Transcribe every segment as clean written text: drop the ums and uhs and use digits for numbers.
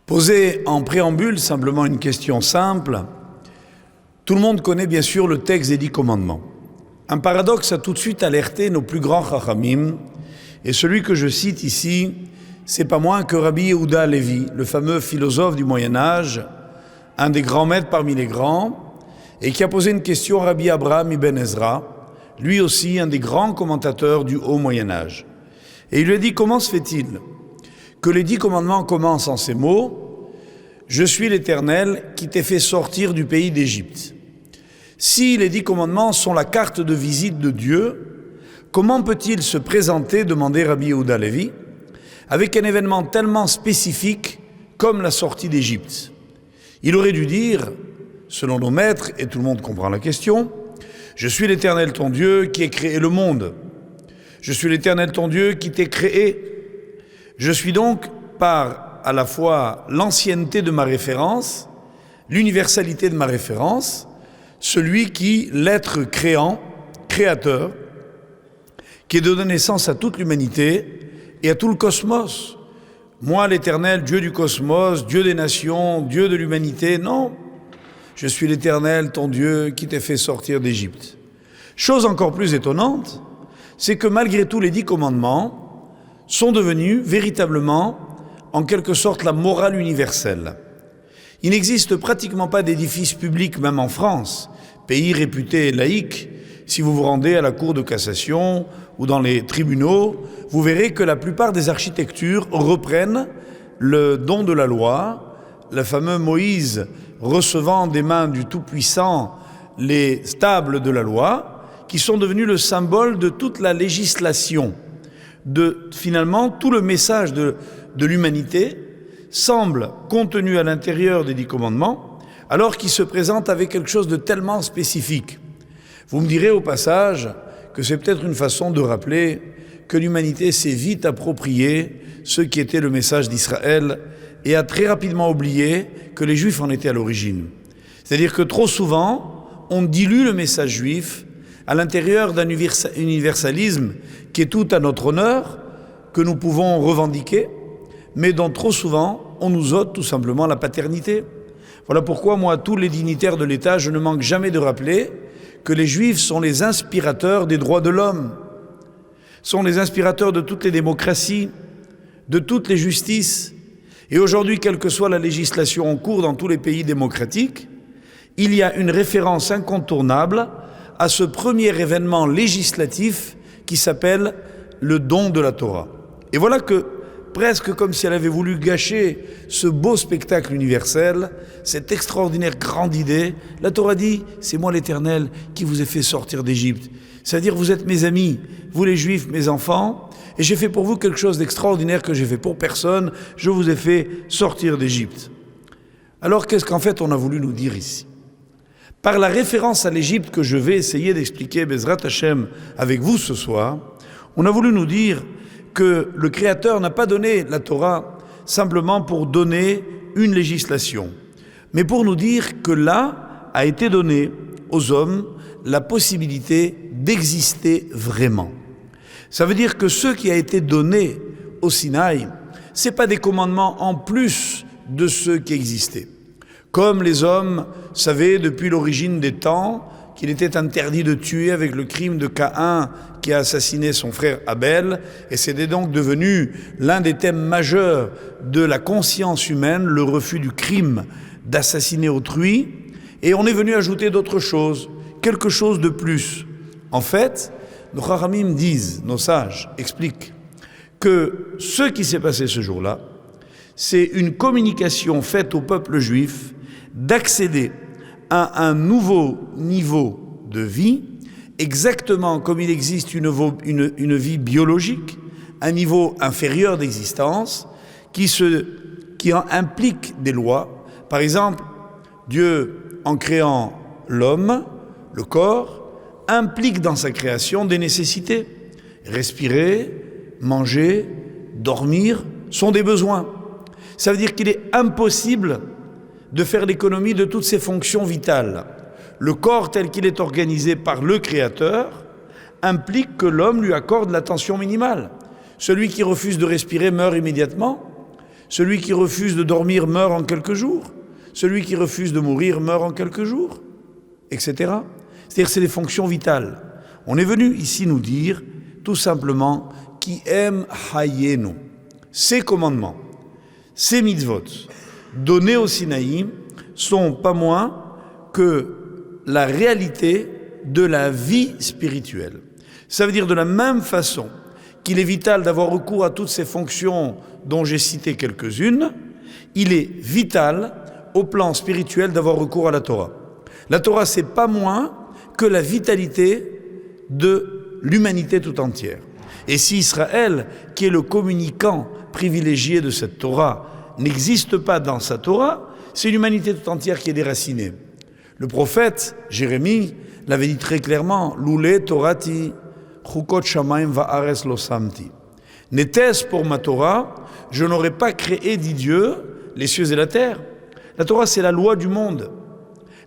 Poser en préambule simplement une question simple. Tout le monde connaît bien sûr le texte des 10 commandements. Un paradoxe a tout de suite alerté nos plus grands chachamim, et celui que je cite ici, c'est pas moins que Rabbi Yehuda Halevi, le fameux philosophe du Moyen-Âge, un des grands maîtres parmi les grands, et qui a posé une question à Rabbi Abraham ibn Ezra, lui aussi un des grands commentateurs du Haut Moyen-Âge. Et il lui a dit: comment se fait-il que les 10 commandements commencent en ces mots: je suis l'Éternel qui t'ai fait sortir du pays d'Égypte. Si les 10 commandements sont la carte de visite de Dieu, comment peut-il se présenter, demandait Rabbi Yehuda Halevi, avec un événement tellement spécifique comme la sortie d'Égypte? Il aurait dû dire, selon nos maîtres, et tout le monde comprend la question: je suis l'Éternel ton Dieu qui ai créé le monde. Je suis l'Éternel ton Dieu qui t'ai créé. Je suis donc, par à la fois l'ancienneté de ma référence, l'universalité de ma référence, celui qui, l'être créant, créateur, qui est donné naissance à toute l'humanité et à tout le cosmos. Moi, l'Éternel, Dieu du cosmos, Dieu des nations, Dieu de l'humanité, non. Je suis l'Éternel, ton Dieu, qui t'ai fait sortir d'Égypte. Chose encore plus étonnante, c'est que malgré tous les 10 commandements, sont devenus véritablement, en quelque sorte, la morale universelle. Il n'existe pratiquement pas d'édifice public, même en France, pays réputé laïque. Si vous vous rendez à la Cour de cassation ou dans les tribunaux, vous verrez que la plupart des architectures reprennent le don de la loi, le fameux Moïse recevant des mains du Tout-Puissant les tables de la loi, qui sont devenus le symbole de toute la législation. Finalement, tout le message de l'humanité semble contenu à l'intérieur des 10 commandements, alors qu'il se présente avec quelque chose de tellement spécifique. Vous me direz au passage que c'est peut-être une façon de rappeler que l'humanité s'est vite approprié ce qui était le message d'Israël et a très rapidement oublié que les Juifs en étaient à l'origine. C'est-à-dire que trop souvent, on dilue le message juif à l'intérieur d'un universalisme qui est tout à notre honneur, que nous pouvons revendiquer, mais dont trop souvent on nous ôte tout simplement la paternité. Voilà pourquoi moi, tous les dignitaires de l'État, je ne manque jamais de rappeler que les Juifs sont les inspirateurs des droits de l'homme, sont les inspirateurs de toutes les démocraties, de toutes les justices. Et aujourd'hui, quelle que soit la législation en cours dans tous les pays démocratiques, il y a une référence incontournable à ce premier événement législatif qui s'appelle le don de la Torah. Et voilà que, presque comme si elle avait voulu gâcher ce beau spectacle universel, cette extraordinaire grande idée, la Torah dit: c'est moi l'Éternel qui vous ai fait sortir d'Égypte. C'est-à-dire, vous êtes mes amis, vous les Juifs, mes enfants, et j'ai fait pour vous quelque chose d'extraordinaire que j'ai fait pour personne, je vous ai fait sortir d'Égypte. Alors qu'est-ce qu'en fait on a voulu nous dire ici? Par la référence à l'Égypte que je vais essayer d'expliquer, Bezrat Hashem, avec vous ce soir, on a voulu nous dire que le Créateur n'a pas donné la Torah simplement pour donner une législation, mais pour nous dire que là a été donné aux hommes la possibilité d'exister vraiment. Ça veut dire que ce qui a été donné au Sinaï, ce n'est pas des commandements en plus de ceux qui existaient. Comme les hommes savaient depuis l'origine des temps qu'il était interdit de tuer avec le crime de Caïn qui a assassiné son frère Abel, et c'était donc devenu l'un des thèmes majeurs de la conscience humaine, le refus du crime d'assassiner autrui, et on est venu ajouter d'autres choses, quelque chose de plus. En fait, nos Chachamim disent, nos sages expliquent, que ce qui s'est passé ce jour-là, c'est une communication faite au peuple juif d'accéder à un nouveau niveau de vie, exactement comme il existe une vie biologique, un niveau inférieur d'existence qui implique des lois. Par exemple, Dieu, en créant l'homme, le corps, implique dans sa création des nécessités. Respirer, manger, dormir sont des besoins. Ça veut dire qu'il est impossible de faire l'économie de toutes ces fonctions vitales. Le corps tel qu'il est organisé par le Créateur implique que l'homme lui accorde l'attention minimale. Celui qui refuse de respirer meurt immédiatement. Celui qui refuse de dormir meurt en quelques jours. Celui qui refuse de mourir meurt en quelques jours, etc. C'est-à-dire que c'est des fonctions vitales. On est venu ici nous dire, tout simplement, qui aime hayenu. Ces commandements, ces mitzvot, donnés au Sinaï, sont pas moins que la réalité de la vie spirituelle. Ça veut dire de la même façon qu'il est vital d'avoir recours à toutes ces fonctions dont j'ai cité quelques-unes, il est vital au plan spirituel d'avoir recours à la Torah. La Torah, c'est pas moins que la vitalité de l'humanité tout entière. Et si Israël, qui est le communicant privilégié de cette Torah, n'existe pas dans sa Torah, c'est l'humanité tout entière qui est déracinée. Le prophète Jérémie l'avait dit très clairement, Loulé Torati, Chukot Shamayim Va'ares Lo Samti. N'était-ce pour ma Torah, je n'aurais pas créé, dit Dieu, les cieux et la terre. La Torah, c'est la loi du monde.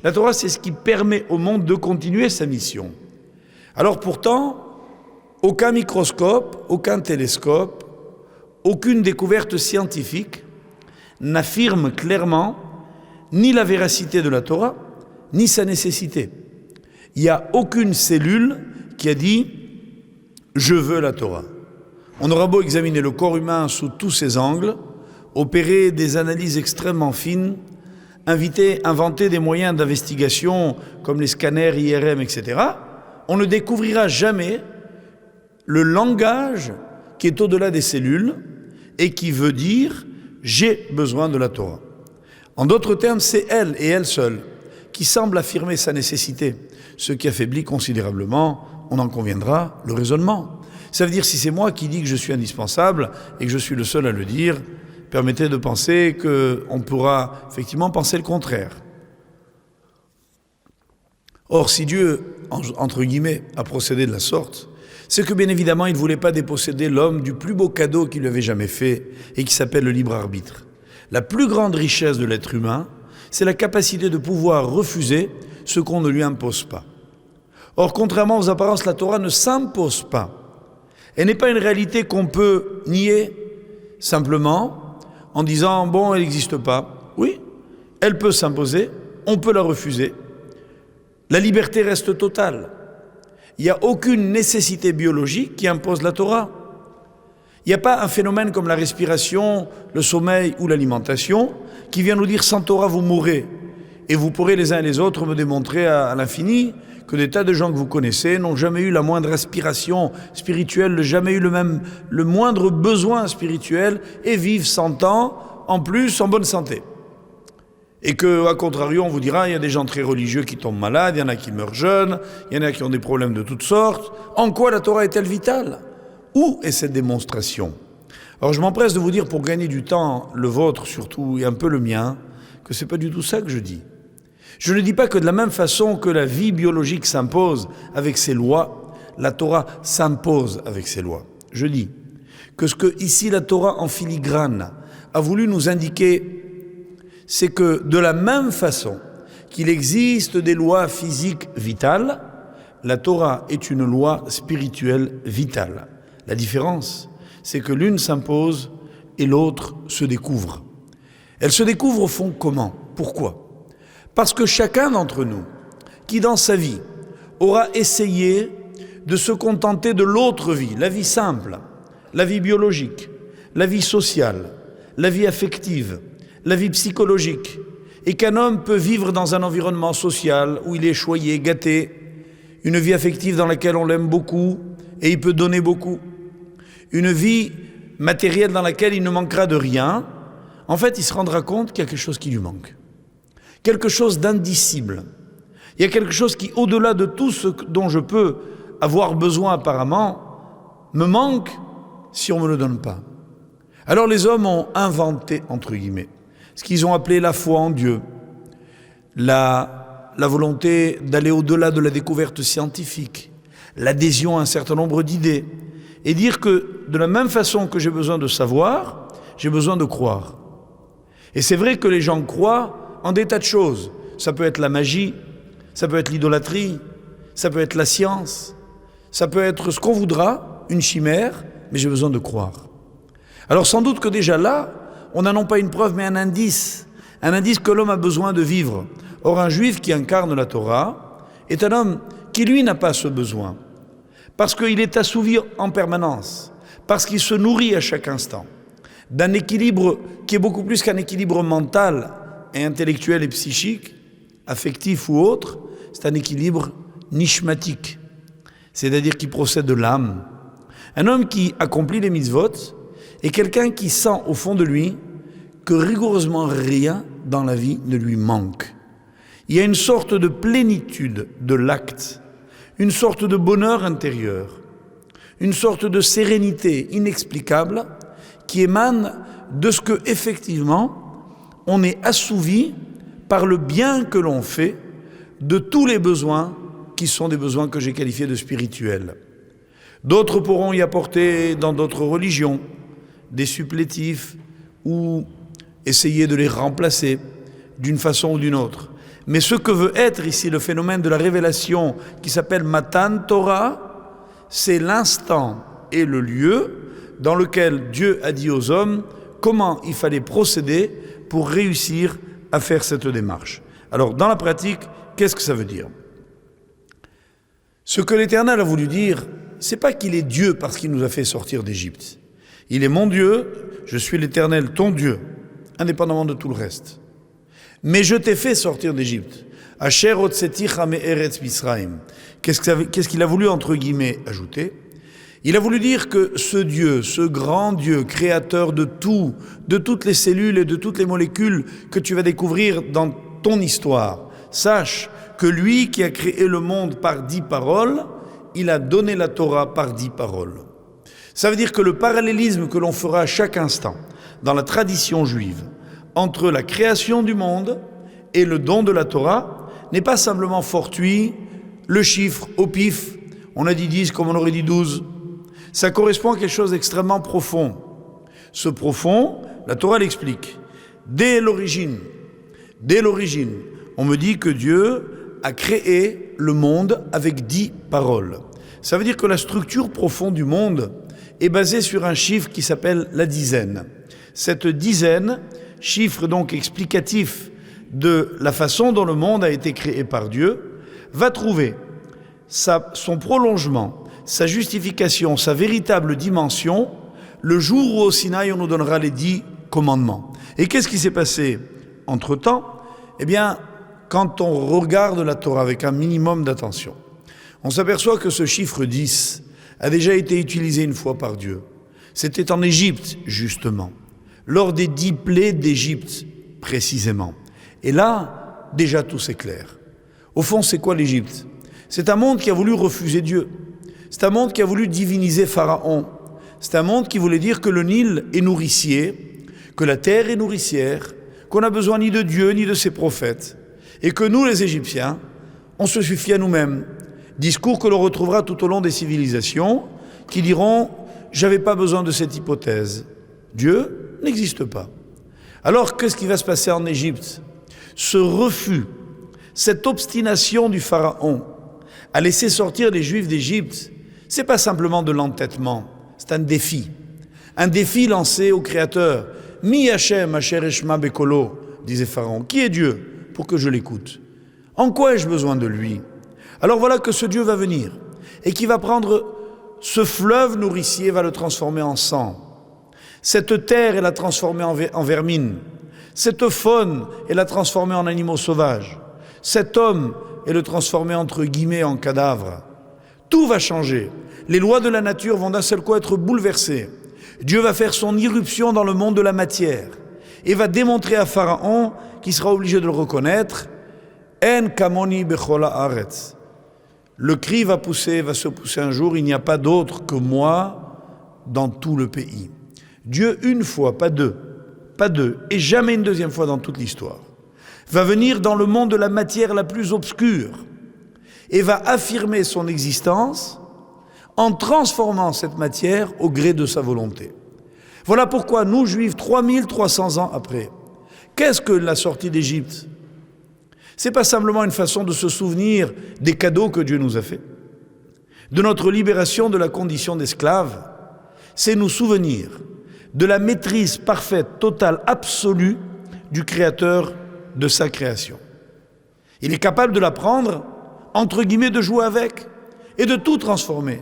La Torah, c'est ce qui permet au monde de continuer sa mission. Alors pourtant, aucun microscope, aucun télescope, aucune découverte scientifique n'affirme clairement ni la véracité de la Torah, ni sa nécessité. Il n'y a aucune cellule qui a dit « je veux la Torah ». On aura beau examiner le corps humain sous tous ses angles, opérer des analyses extrêmement fines, inventer des moyens d'investigation comme les scanners IRM, etc., on ne découvrira jamais le langage qui est au-delà des cellules et qui veut dire « j'ai besoin de la Torah ». En d'autres termes, c'est elle et elle seule qui semble affirmer sa nécessité, ce qui affaiblit considérablement, on en conviendra, le raisonnement. Ça veut dire si c'est moi qui dis que je suis indispensable et que je suis le seul à le dire, permettez de penser qu'on pourra effectivement penser le contraire. Or, si Dieu, entre guillemets, a procédé de la sorte, c'est que bien évidemment, il ne voulait pas déposséder l'homme du plus beau cadeau qu'il lui avait jamais fait et qui s'appelle le libre arbitre. La plus grande richesse de l'être humain, c'est la capacité de pouvoir refuser ce qu'on ne lui impose pas. Or, contrairement aux apparences, la Torah ne s'impose pas. Elle n'est pas une réalité qu'on peut nier simplement en disant « bon, elle n'existe pas ». Oui, elle peut s'imposer, on peut la refuser. La liberté reste totale. Il n'y a aucune nécessité biologique qui impose la Torah. Il n'y a pas un phénomène comme la respiration, le sommeil ou l'alimentation qui vient nous dire « sans Torah, vous mourrez ». Et vous pourrez les uns et les autres me démontrer à l'infini que des tas de gens que vous connaissez n'ont jamais eu la moindre aspiration spirituelle, jamais eu le moindre besoin spirituel et vivent 100 ans en plus en bonne santé. Et qu'à contrario, on vous dira, il y a des gens très religieux qui tombent malades, il y en a qui meurent jeunes, il y en a qui ont des problèmes de toutes sortes. En quoi la Torah est-elle vitale? Où est cette démonstration? Alors je m'empresse de vous dire, pour gagner du temps, le vôtre surtout, et un peu le mien, que ce n'est pas du tout ça que je dis. Je ne dis pas que de la même façon que la vie biologique s'impose avec ses lois, la Torah s'impose avec ses lois. Je dis que ce que ici la Torah en filigrane a voulu nous indiquer, c'est que de la même façon qu'il existe des lois physiques vitales, la Torah est une loi spirituelle vitale. La différence, c'est que l'une s'impose et l'autre se découvre. Elle se découvre au fond comment? Pourquoi? Parce que chacun d'entre nous, qui dans sa vie aura essayé de se contenter de l'autre vie, la vie simple, la vie biologique, la vie sociale, la vie affective, la vie psychologique, et qu'un homme peut vivre dans un environnement social où il est choyé, gâté, une vie affective dans laquelle on l'aime beaucoup et il peut donner beaucoup, une vie matérielle dans laquelle il ne manquera de rien, en fait, il se rendra compte qu'il y a quelque chose qui lui manque. Quelque chose d'indicible. Il y a quelque chose qui, au-delà de tout ce dont je peux avoir besoin apparemment, me manque si on ne me le donne pas. Alors les hommes ont inventé, entre guillemets, ce qu'ils ont appelé la foi en Dieu, la volonté d'aller au-delà de la découverte scientifique, l'adhésion à un certain nombre d'idées. et dire que de la même façon que j'ai besoin de savoir, j'ai besoin de croire. Et c'est vrai que les gens croient en des tas de choses. Ça peut être la magie, ça peut être l'idolâtrie, ça peut être la science, ça peut être ce qu'on voudra, une chimère, mais j'ai besoin de croire. Alors sans doute que déjà là, on n'a non pas une preuve, mais un indice que l'homme a besoin de vivre. Or, un juif qui incarne la Torah est un homme qui, lui, n'a pas ce besoin, parce qu'il est assouvi en permanence, parce qu'il se nourrit à chaque instant d'un équilibre qui est beaucoup plus qu'un équilibre mental et intellectuel et psychique, affectif ou autre, c'est un équilibre nishmatique, c'est-à-dire qui procède de l'âme. Un homme qui accomplit les mitzvot est quelqu'un qui sent au fond de lui que rigoureusement rien dans la vie ne lui manque. Il y a une sorte de plénitude de l'acte, une sorte de bonheur intérieur, une sorte de sérénité inexplicable qui émane de ce que, effectivement, on est assouvi par le bien que l'on fait de tous les besoins qui sont des besoins que j'ai qualifiés de spirituels. D'autres pourront y apporter dans d'autres religions des supplétifs ou essayer de les remplacer d'une façon ou d'une autre. Mais ce que veut être ici le phénomène de la révélation qui s'appelle Matan Torah, c'est l'instant et le lieu dans lequel Dieu a dit aux hommes comment il fallait procéder pour réussir à faire cette démarche. Alors, dans la pratique, qu'est-ce que ça veut dire? Ce que l'Éternel a voulu dire, c'est pas qu'il est Dieu parce qu'il nous a fait sortir d'Égypte. Il est mon Dieu, je suis l'Éternel, ton Dieu, indépendamment de tout le reste. Mais je t'ai fait sortir d'Égypte. Asher otseticha me'eretz Misraim. Qu'est-ce qu'il a voulu, entre guillemets, ajouter? Il a voulu dire que ce Dieu, ce grand Dieu, créateur de tout, de toutes les cellules et de toutes les molécules que tu vas découvrir dans ton histoire, sache que lui qui a créé le monde par 10 paroles, il a donné la Torah par 10 paroles. Ça veut dire que le parallélisme que l'on fera à chaque instant dans la tradition juive entre la création du monde et le don de la Torah n'est pas simplement fortuit, le chiffre au pif, on a dit 10 comme on aurait dit 12. Ça correspond à quelque chose d'extrêmement profond. Ce profond, la Torah l'explique. Dès l'origine, on me dit que Dieu a créé le monde avec 10 paroles. Ça veut dire que la structure profonde du monde est basée sur un chiffre qui s'appelle la dizaine. Cette dizaine, chiffre donc explicatif de la façon dont le monde a été créé par Dieu, va trouver son prolongement, sa justification, sa véritable dimension, le jour où au Sinaï on nous donnera les 10 commandements. Et qu'est-ce qui s'est passé entre-temps? Eh bien, quand on regarde la Torah avec un minimum d'attention, on s'aperçoit que ce chiffre 10 a déjà été utilisé une fois par Dieu. C'était en Égypte, justement, lors des 10 plaies d'Égypte, précisément. Et là, déjà tout s'éclaire. Au fond, c'est quoi l'Égypte? C'est un monde qui a voulu refuser Dieu. C'est un monde qui a voulu diviniser Pharaon. C'est un monde qui voulait dire que le Nil est nourricier, que la terre est nourricière, qu'on n'a besoin ni de Dieu ni de ses prophètes, et que nous, les Égyptiens, on se suffit à nous-mêmes. Discours que l'on retrouvera tout au long des civilisations, qui diront « j'avais pas besoin de cette hypothèse, Dieu n'existe pas ». Alors, qu'est-ce qui va se passer en Égypte? Ce refus, cette obstination du Pharaon à laisser sortir les Juifs d'Égypte, c'est pas simplement de l'entêtement, c'est un défi lancé au Créateur. « Mi Hashem asher eshma bekolo » disait Pharaon. Qui est Dieu pour que je l'écoute? En quoi ai-je besoin de lui? Alors voilà que ce Dieu va venir et qui va prendre ce fleuve nourricier, va le transformer en sang. Cette terre, elle la transformer en vermine. Cette faune, elle la transformer en animaux sauvages. Cet homme, elle le transformer entre guillemets en cadavre. Tout va changer. Les lois de la nature vont d'un seul coup être bouleversées. Dieu va faire son irruption dans le monde de la matière et va démontrer à Pharaon, qui sera obligé de le reconnaître, En kamoni bechola aretz. Le cri va se pousser un jour, il n'y a pas d'autre que moi dans tout le pays. Dieu, une fois, pas deux, et jamais une deuxième fois dans toute l'histoire, va venir dans le monde de la matière la plus obscure et va affirmer son existence en transformant cette matière au gré de sa volonté. Voilà pourquoi nous, Juifs, 3300 ans après, qu'est-ce que la sortie d'Égypte? Ce n'est pas simplement une façon de se souvenir des cadeaux que Dieu nous a faits, de notre libération de la condition d'esclave, c'est nous souvenir de la maîtrise parfaite, totale, absolue du Créateur de sa création. Il est capable de la prendre, entre guillemets, de jouer avec et de tout transformer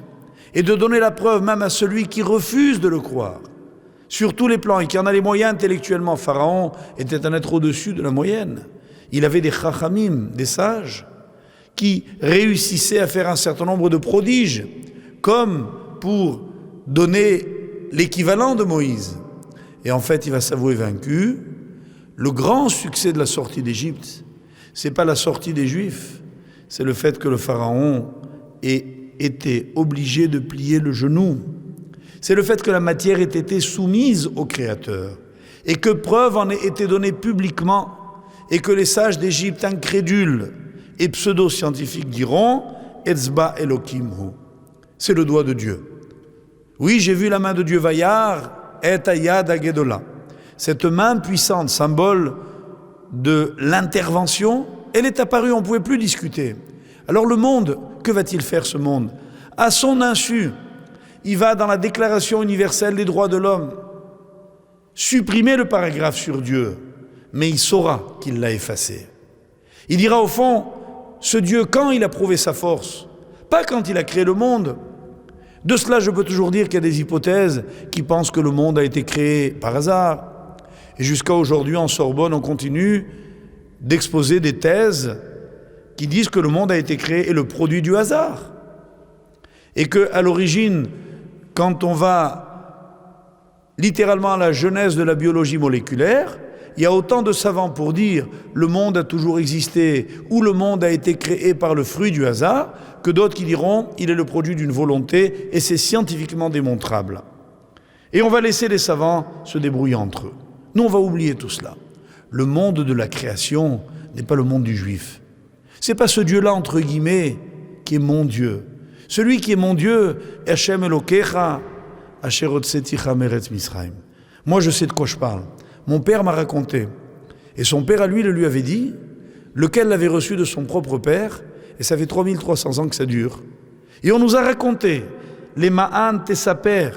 et de donner la preuve même à celui qui refuse de le croire sur tous les plans et qui en a les moyens intellectuellement. Pharaon était un être au-dessus de la moyenne. Il avait des chachamim, des sages, qui réussissaient à faire un certain nombre de prodiges, comme pour donner l'équivalent de Moïse. Et en fait, il va s'avouer vaincu. Le grand succès de la sortie d'Égypte, ce n'est pas la sortie des Juifs, c'est le fait que le Pharaon ait été obligé de plier le genou. C'est le fait que la matière ait été soumise au Créateur et que preuve en ait été donnée publiquement et que les sages d'Égypte incrédules et pseudo-scientifiques diront « Etzba Elokim hu ». C'est le doigt de Dieu. Oui, j'ai vu la main de Dieu Vayar, et Ayad Agedola. Cette main puissante, symbole de l'intervention, elle est apparue, on ne pouvait plus discuter. Alors le monde, que va-t-il faire ce monde? À son insu, il va dans la Déclaration universelle des droits de l'homme supprimer le paragraphe sur Dieu, mais il saura qu'il l'a effacé. Il dira au fond, ce Dieu, quand il a prouvé sa force, pas quand il a créé le monde. De cela, je peux toujours dire qu'il y a des hypothèses qui pensent que le monde a été créé par hasard. Et jusqu'à aujourd'hui, en Sorbonne, on continue d'exposer des thèses qui disent que le monde a été créé et le produit du hasard. Et qu'à l'origine, quand on va littéralement à la genèse de la biologie moléculaire, il y a autant de savants pour dire le monde a toujours existé ou le monde a été créé par le fruit du hasard que d'autres qui diront il est le produit d'une volonté et c'est scientifiquement démontrable. Et on va laisser les savants se débrouiller entre eux. Nous, on va oublier tout cela. Le monde de la création n'est pas le monde du juif. C'est pas ce Dieu-là, entre guillemets, qui est mon Dieu. Celui qui est mon Dieu, Hashem Elokecha, Asher hotzeticha meretz Misraim. Moi, je sais de quoi je parle. Mon père m'a raconté. Et son père, à lui, le lui avait dit, lequel l'avait reçu de son propre père, et ça fait 3300 ans que ça dure. Et on nous a raconté, les Ma'an Tessaper,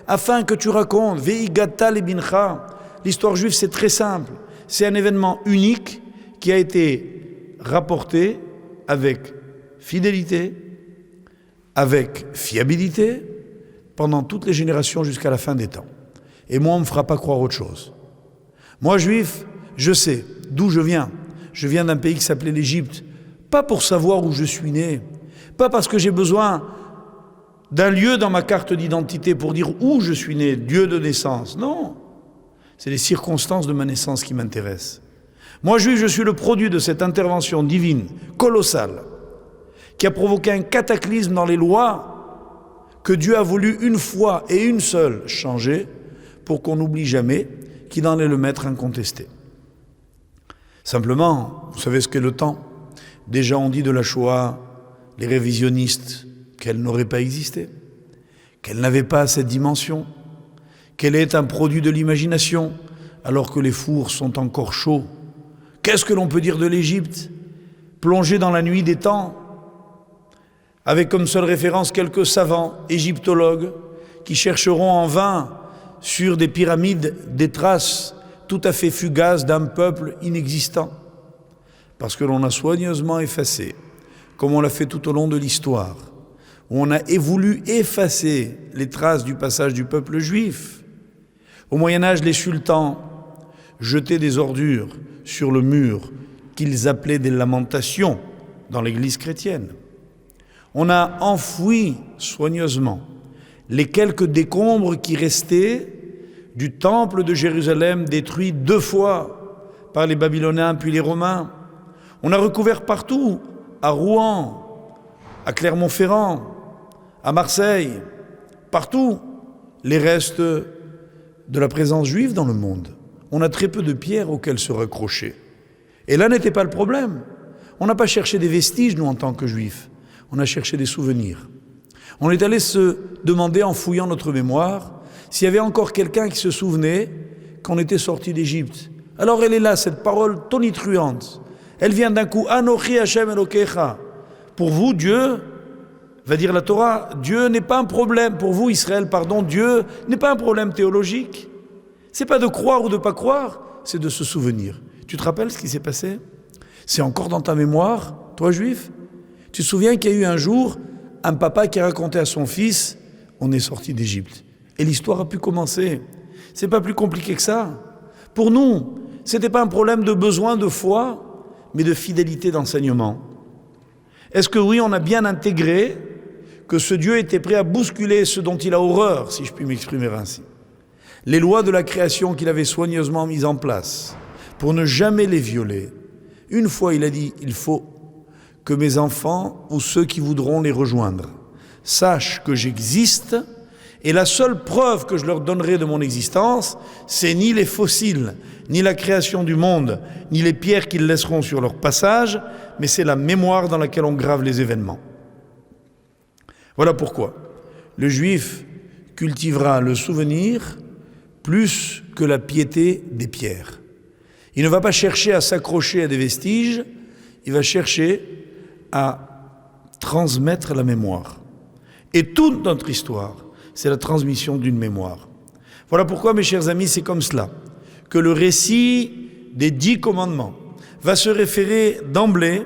afin que tu racontes, Veigata le bincha. L'histoire juive, c'est très simple. C'est un événement unique qui a été rapporté avec fidélité, avec fiabilité, pendant toutes les générations jusqu'à la fin des temps. Et moi, on ne me fera pas croire autre chose. Moi, juif, je sais d'où je viens. Je viens d'un pays qui s'appelait l'Égypte. Pas pour savoir où je suis né, pas parce que j'ai besoin d'un lieu dans ma carte d'identité pour dire où je suis né, lieu de naissance. Non, c'est les circonstances de ma naissance qui m'intéressent. Moi, juif, je suis le produit de cette intervention divine, colossale, qui a provoqué un cataclysme dans les lois que Dieu a voulu une fois et une seule changer pour qu'on n'oublie jamais qu'il en est le maître incontesté. Simplement, vous savez ce qu'est le temps? Déjà on dit de la Shoah, les révisionnistes, qu'elle n'aurait pas existé, qu'elle n'avait pas cette dimension, qu'elle est un produit de l'imagination, alors que les fours sont encore chauds. Qu'est-ce que l'on peut dire de l'Égypte, plongée dans la nuit des temps, avec comme seule référence quelques savants, égyptologues, qui chercheront en vain sur des pyramides des traces tout à fait fugaces d'un peuple inexistant. Parce que l'on a soigneusement effacé, comme on l'a fait tout au long de l'histoire, où on a voulu effacer les traces du passage du peuple juif. Au Moyen-Âge, les sultans jetaient des ordures sur le mur qu'ils appelaient des lamentations dans l'église chrétienne. On a enfoui soigneusement les quelques décombres qui restaient du temple de Jérusalem détruit 2 fois par les Babyloniens puis les Romains. On a recouvert partout, à Rouen, à Clermont-Ferrand, à Marseille, partout, les restes de la présence juive dans le monde. On a très peu de pierres auxquelles se raccrocher. Et là n'était pas le problème. On n'a pas cherché des vestiges, nous, en tant que juifs. On a cherché des souvenirs. On est allé se demander en fouillant notre mémoire s'il y avait encore quelqu'un qui se souvenait qu'on était sorti d'Égypte. Alors elle est là, cette parole tonitruante. Elle vient d'un coup, Anochi Hashem Elokecha. Pour vous, Dieu, va dire la Torah, Dieu n'est pas un problème. Pour vous, Israël, pardon, Dieu n'est pas un problème théologique. C'est pas de croire ou de pas croire, c'est de se souvenir. Tu te rappelles ce qui s'est passé? C'est encore dans ta mémoire, toi juif? Tu te souviens qu'il y a eu un jour un papa qui a raconté à son fils, on est sorti d'Égypte. Et l'histoire a pu commencer. C'est pas plus compliqué que ça. Pour nous, c'était pas un problème de besoin de foi, mais de fidélité d'enseignement. Est-ce que oui, on a bien intégré que ce Dieu était prêt à bousculer ce dont il a horreur, si je puis m'exprimer ainsi? Les lois de la création qu'il avait soigneusement mises en place pour ne jamais les violer. Une fois, il a dit, il faut que mes enfants ou ceux qui voudront les rejoindre sachent que j'existe et la seule preuve que je leur donnerai de mon existence, c'est ni les fossiles, ni la création du monde, ni les pierres qu'ils laisseront sur leur passage, mais c'est la mémoire dans laquelle on grave les événements. Voilà pourquoi le juif cultivera le souvenir plus que la piété des pierres. Il ne va pas chercher à s'accrocher à des vestiges, il va chercher à transmettre la mémoire. Et toute notre histoire, c'est la transmission d'une mémoire. Voilà pourquoi, mes chers amis, c'est comme cela que le récit des 10 commandements va se référer d'emblée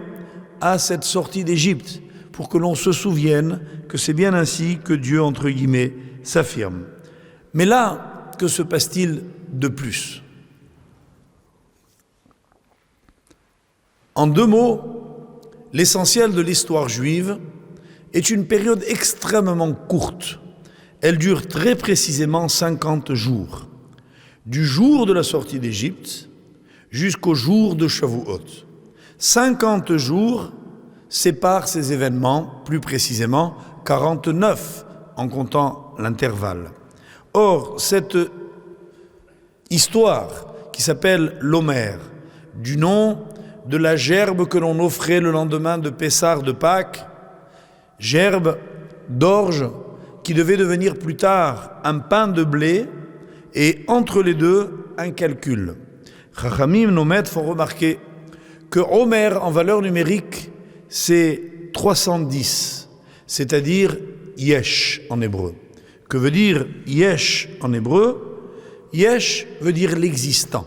à cette sortie d'Égypte, pour que l'on se souvienne que c'est bien ainsi que Dieu, entre guillemets, s'affirme. Mais là, que se passe-t-il de plus? En 2 mots, l'essentiel de l'histoire juive est une période extrêmement courte. Elle dure très précisément 50 jours, du jour de la sortie d'Égypte jusqu'au jour de Shavuot. 50 jours séparent ces événements, plus précisément 49 en comptant l'intervalle. Or, cette histoire qui s'appelle l'Omer, du nom de la gerbe que l'on offrait le lendemain de Pessah de Pâques, gerbe d'orge qui devait devenir plus tard un pain de blé, et entre les deux, un calcul. Chachamim, nos maîtres, font remarquer que Omer, en valeur numérique, c'est 310, c'est-à-dire Yesh en hébreu. Que veut dire Yesh en hébreu? Yesh veut dire l'existant,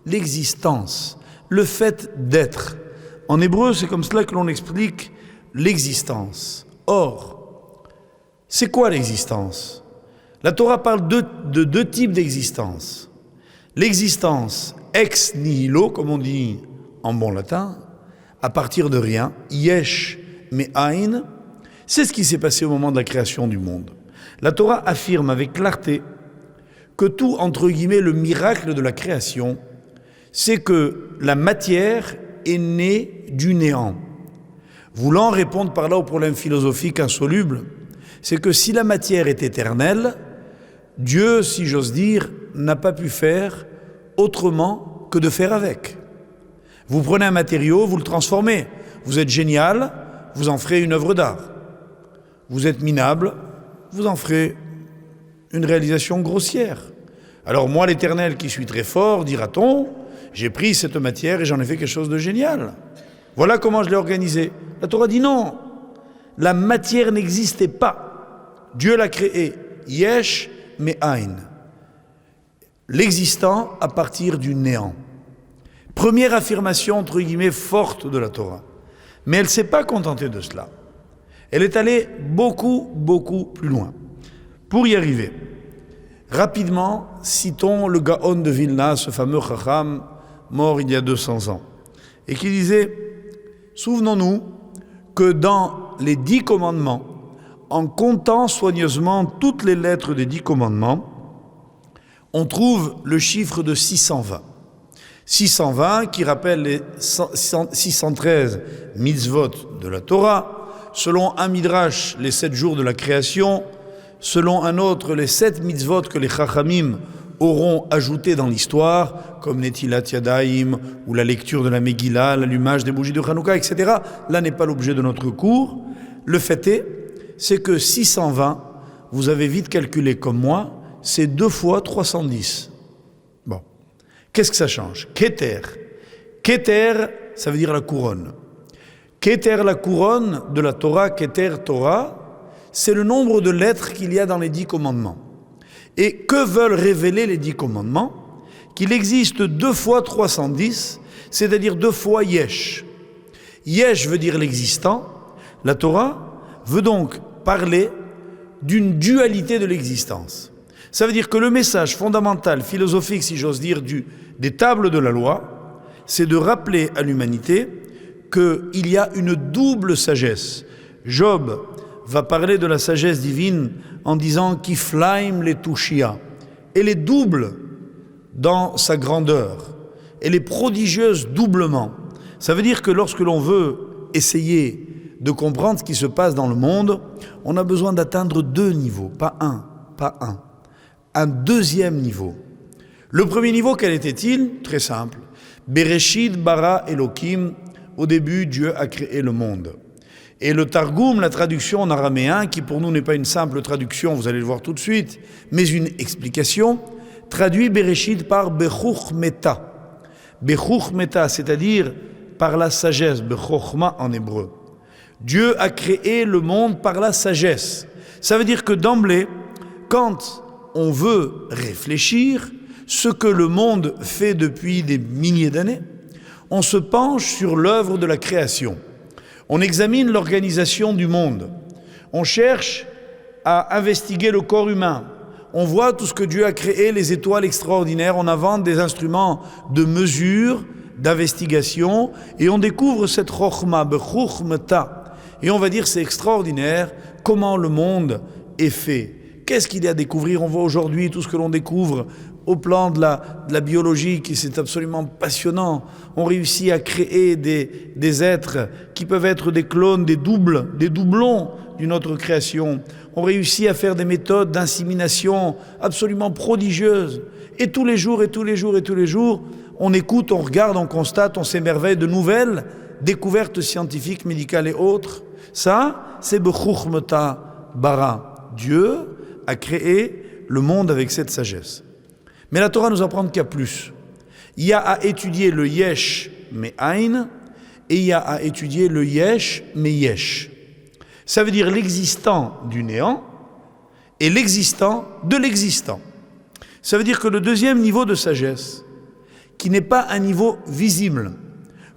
l'existence, le fait d'être. En hébreu, c'est comme cela que l'on explique l'existence. Or, c'est quoi l'existence? La Torah parle de 2 types d'existence. L'existence ex nihilo, comme on dit en bon latin, à partir de rien, yesh me'ain, c'est ce qui s'est passé au moment de la création du monde. La Torah affirme avec clarté que tout, entre guillemets, le miracle de la création, c'est que la matière est née du néant. Voulant répondre par là au problème philosophique insoluble, c'est que si la matière est éternelle, Dieu, si j'ose dire, n'a pas pu faire autrement que de faire avec. Vous prenez un matériau, vous le transformez. Vous êtes génial, vous en ferez une œuvre d'art. Vous êtes minable, vous en ferez une réalisation grossière. Alors moi, l'Éternel qui suis très fort, dira-t-on, j'ai pris cette matière et j'en ai fait quelque chose de génial. Voilà comment je l'ai organisé. La Torah dit non, la matière n'existait pas. Dieu l'a créée, yesh me'ain. L'existant à partir du néant. Première affirmation, entre guillemets, forte de la Torah. Mais elle ne s'est pas contentée de cela. Elle est allée beaucoup, beaucoup plus loin. Pour y arriver, rapidement, citons le Gaon de Vilna, ce fameux Chacham, mort il y a 200 ans, et qui disait, souvenons-nous que dans les 10 commandements, en comptant soigneusement toutes les lettres des 10 commandements, on trouve le chiffre de 620. 620 qui rappelle les 613 mitzvot de la Torah, selon un midrash, les 7 jours de la création, selon un autre, les 7 mitzvot que les Chachamim auront ajoutés dans l'histoire, comme Netilat Yadayim, ou la lecture de la Megillah, l'allumage des bougies de Hanouka, etc. Là n'est pas l'objet de notre cours. Le fait est c'est que 620, vous avez vite calculé comme moi, c'est 2 fois 310. Bon. Qu'est-ce que ça change? Keter. Keter, ça veut dire la couronne. Keter, la couronne de la Torah, Keter, Torah, c'est le nombre de lettres qu'il y a dans les 10 commandements. Et que veulent révéler les 10 commandements? Qu'il existe 2 fois 310, c'est-à-dire 2 fois Yesh. Yesh veut dire l'existant. La Torah veut donc parler d'une dualité de l'existence. Ça veut dire que le message fondamental, philosophique, si j'ose dire, des tables de la loi, c'est de rappeler à l'humanité qu'il y a une double sagesse. Job va parler de la sagesse divine en disant « Kiflaim le tushia ». Elle est double dans sa grandeur. Elle est prodigieuse doublement. Ça veut dire que lorsque l'on veut essayer de comprendre ce qui se passe dans le monde, on a besoin d'atteindre 2 niveaux, pas un. Un deuxième niveau. Le premier niveau, quel était-il? Très simple. Bereshit bara Elohim, au début, Dieu a créé le monde. Et le Targum, la traduction en araméen, qui pour nous n'est pas une simple traduction, vous allez le voir tout de suite, mais une explication, traduit Bereshit par Bechuchmeta. Bechuchmeta, c'est-à-dire par la sagesse, Bechochma en hébreu. Dieu a créé le monde par la sagesse. Ça veut dire que d'emblée, quand on veut réfléchir, ce que le monde fait depuis des milliers d'années, on se penche sur l'œuvre de la création. On examine l'organisation du monde. On cherche à investiguer le corps humain. On voit tout ce que Dieu a créé, les étoiles extraordinaires. On invente des instruments de mesure, d'investigation, et on découvre cette chokhma, bechuchmeta. Et on va dire c'est extraordinaire comment le monde est fait. Qu'est-ce qu'il y a à découvrir? On voit aujourd'hui tout ce que l'on découvre au plan de la biologie, qui c'est absolument passionnant. On réussit à créer des êtres qui peuvent être des clones, des doublons d'une autre création. On réussit à faire des méthodes d'insémination absolument prodigieuses. Et tous les jours, on écoute, on regarde, on constate, on s'émerveille de nouvelles découvertes scientifiques, médicales et autres. Ça, c'est Bechuchmeta bara. Dieu a créé le monde avec cette sagesse. Mais la Torah nous apprend qu'il y a plus. Il y a à étudier le Yesh Me'ain et il y a à étudier le Yesh Me'yesh. Ça veut dire l'existant du néant et l'existant de l'existant. Ça veut dire que le deuxième niveau de sagesse, qui n'est pas un niveau visible,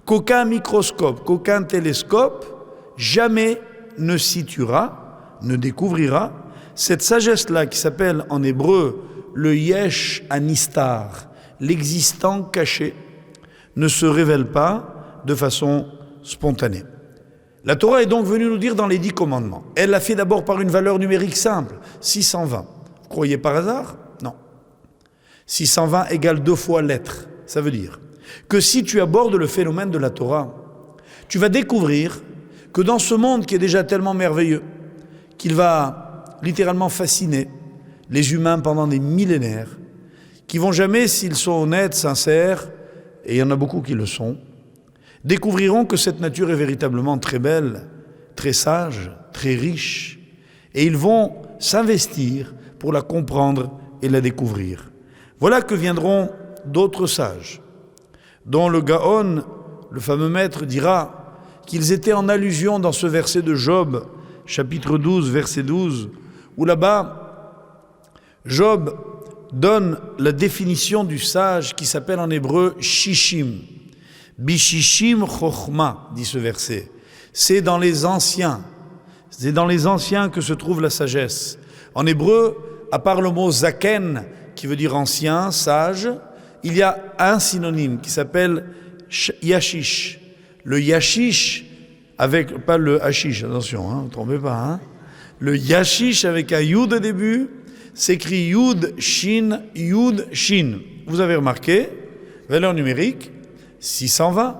qu'aucun microscope, qu'aucun télescope jamais ne situera, ne découvrira, cette sagesse-là qui s'appelle en hébreu le Yesh Anistar, l'existant caché, ne se révèle pas de façon spontanée. La Torah est donc venue nous dire dans les 10 commandements. Elle l'a fait d'abord par une valeur numérique simple, 620. Vous croyez par hasard? Non. 620 égale 2 fois lettre. Ça veut dire que si tu abordes le phénomène de la Torah, tu vas découvrir que dans ce monde qui est déjà tellement merveilleux, qu'il va littéralement fasciner les humains pendant des millénaires, qui vont jamais, s'ils sont honnêtes, sincères, et il y en a beaucoup qui le sont, découvriront que cette nature est véritablement très belle, très sage, très riche, et ils vont s'investir pour la comprendre et la découvrir. Voilà que viendront d'autres sages, dont le Gaon, le fameux maître, dira qu'ils étaient en allusion dans ce verset de Job, chapitre 12, verset 12, où là-bas, Job donne la définition du sage qui s'appelle en hébreu Shishim. Bishishim Chochma, dit ce verset. C'est dans les anciens que se trouve la sagesse. En hébreu, à part le mot zaken, qui veut dire ancien, sage, il y a un synonyme qui s'appelle yashish. Le yashish, avec, pas le hashish, attention, ne trompez pas, le yashish avec un yud au début, s'écrit yud, shin. Vous avez remarqué, valeur numérique, 620,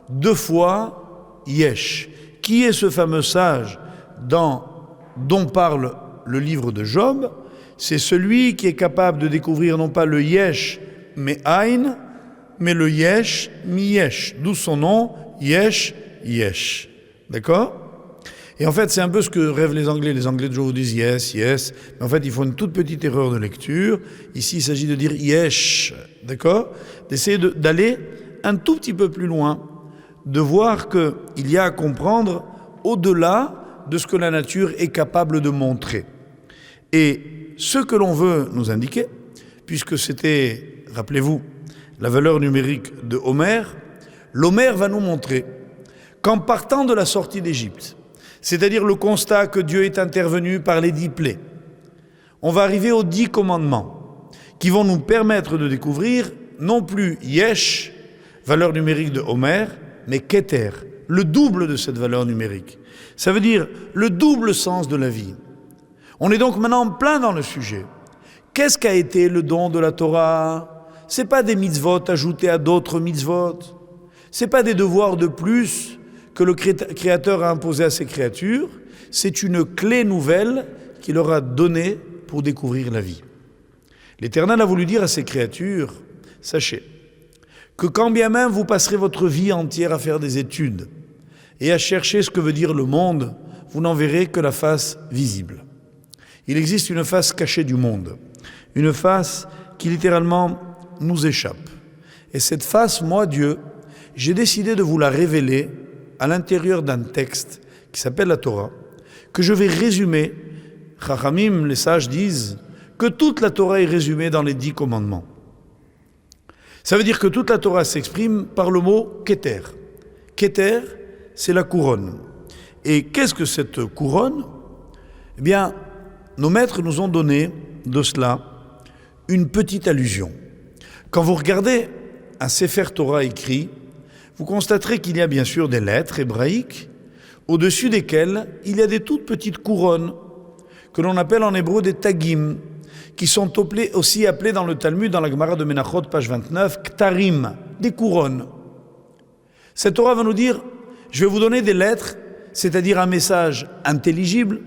2 fois yesh. Qui est ce fameux sage dont parle le livre de Job? C'est celui qui est capable de découvrir non pas le yesh me'ain, mais le yesh mi-yesh, d'où son nom, yesh. D'accord? Et en fait, c'est un peu ce que rêvent les Anglais. Les Anglais toujours vous disent yes, yes. Mais en fait, ils font une toute petite erreur de lecture. Ici, il s'agit de dire yesh, d'accord? D'essayer d'aller un tout petit peu plus loin, de voir qu'il y a à comprendre au-delà de ce que la nature est capable de montrer. Et ce que l'on veut nous indiquer, puisque c'était, rappelez-vous, la valeur numérique de Homère, l'Homère va nous montrer qu'en partant de la sortie d'Égypte, c'est-à-dire le constat que Dieu est intervenu par les 10 plaies, on va arriver aux 10 commandements qui vont nous permettre de découvrir non plus Yesh, valeur numérique de Homère, mais Keter, le double de cette valeur numérique. Ça veut dire le double sens de la vie. On est donc maintenant plein dans le sujet. Qu'est-ce qu'a été le don de la Torah? Ce n'est pas des mitzvot ajoutés à d'autres mitzvot. Ce n'est pas des devoirs de plus que le Créateur a imposé à ses créatures. C'est une clé nouvelle qu'il leur a donnée pour découvrir la vie. L'Éternel a voulu dire à ses créatures, sachez que quand bien même vous passerez votre vie entière à faire des études et à chercher ce que veut dire le monde, vous n'en verrez que la face visible. Il existe une face cachée du monde, une face qui littéralement nous échappe. Et cette face, moi, Dieu, j'ai décidé de vous la révéler à l'intérieur d'un texte qui s'appelle la Torah, que je vais résumer. Chachamim, les sages, disent que toute la Torah est résumée dans les 10 commandements. Ça veut dire que toute la Torah s'exprime par le mot Keter. Keter, c'est la couronne. Et qu'est-ce que cette couronne? Eh bien, nos maîtres nous ont donné de cela une petite allusion. Quand vous regardez un Sefer Torah écrit, vous constaterez qu'il y a bien sûr des lettres hébraïques, au-dessus desquelles il y a des toutes petites couronnes, que l'on appelle en hébreu des tagim, qui sont aussi appelés dans le Talmud, dans la Gemara de Menachot, page 29, ktarim, des couronnes. Cette Torah va nous dire, je vais vous donner des lettres, c'est-à-dire un message intelligible,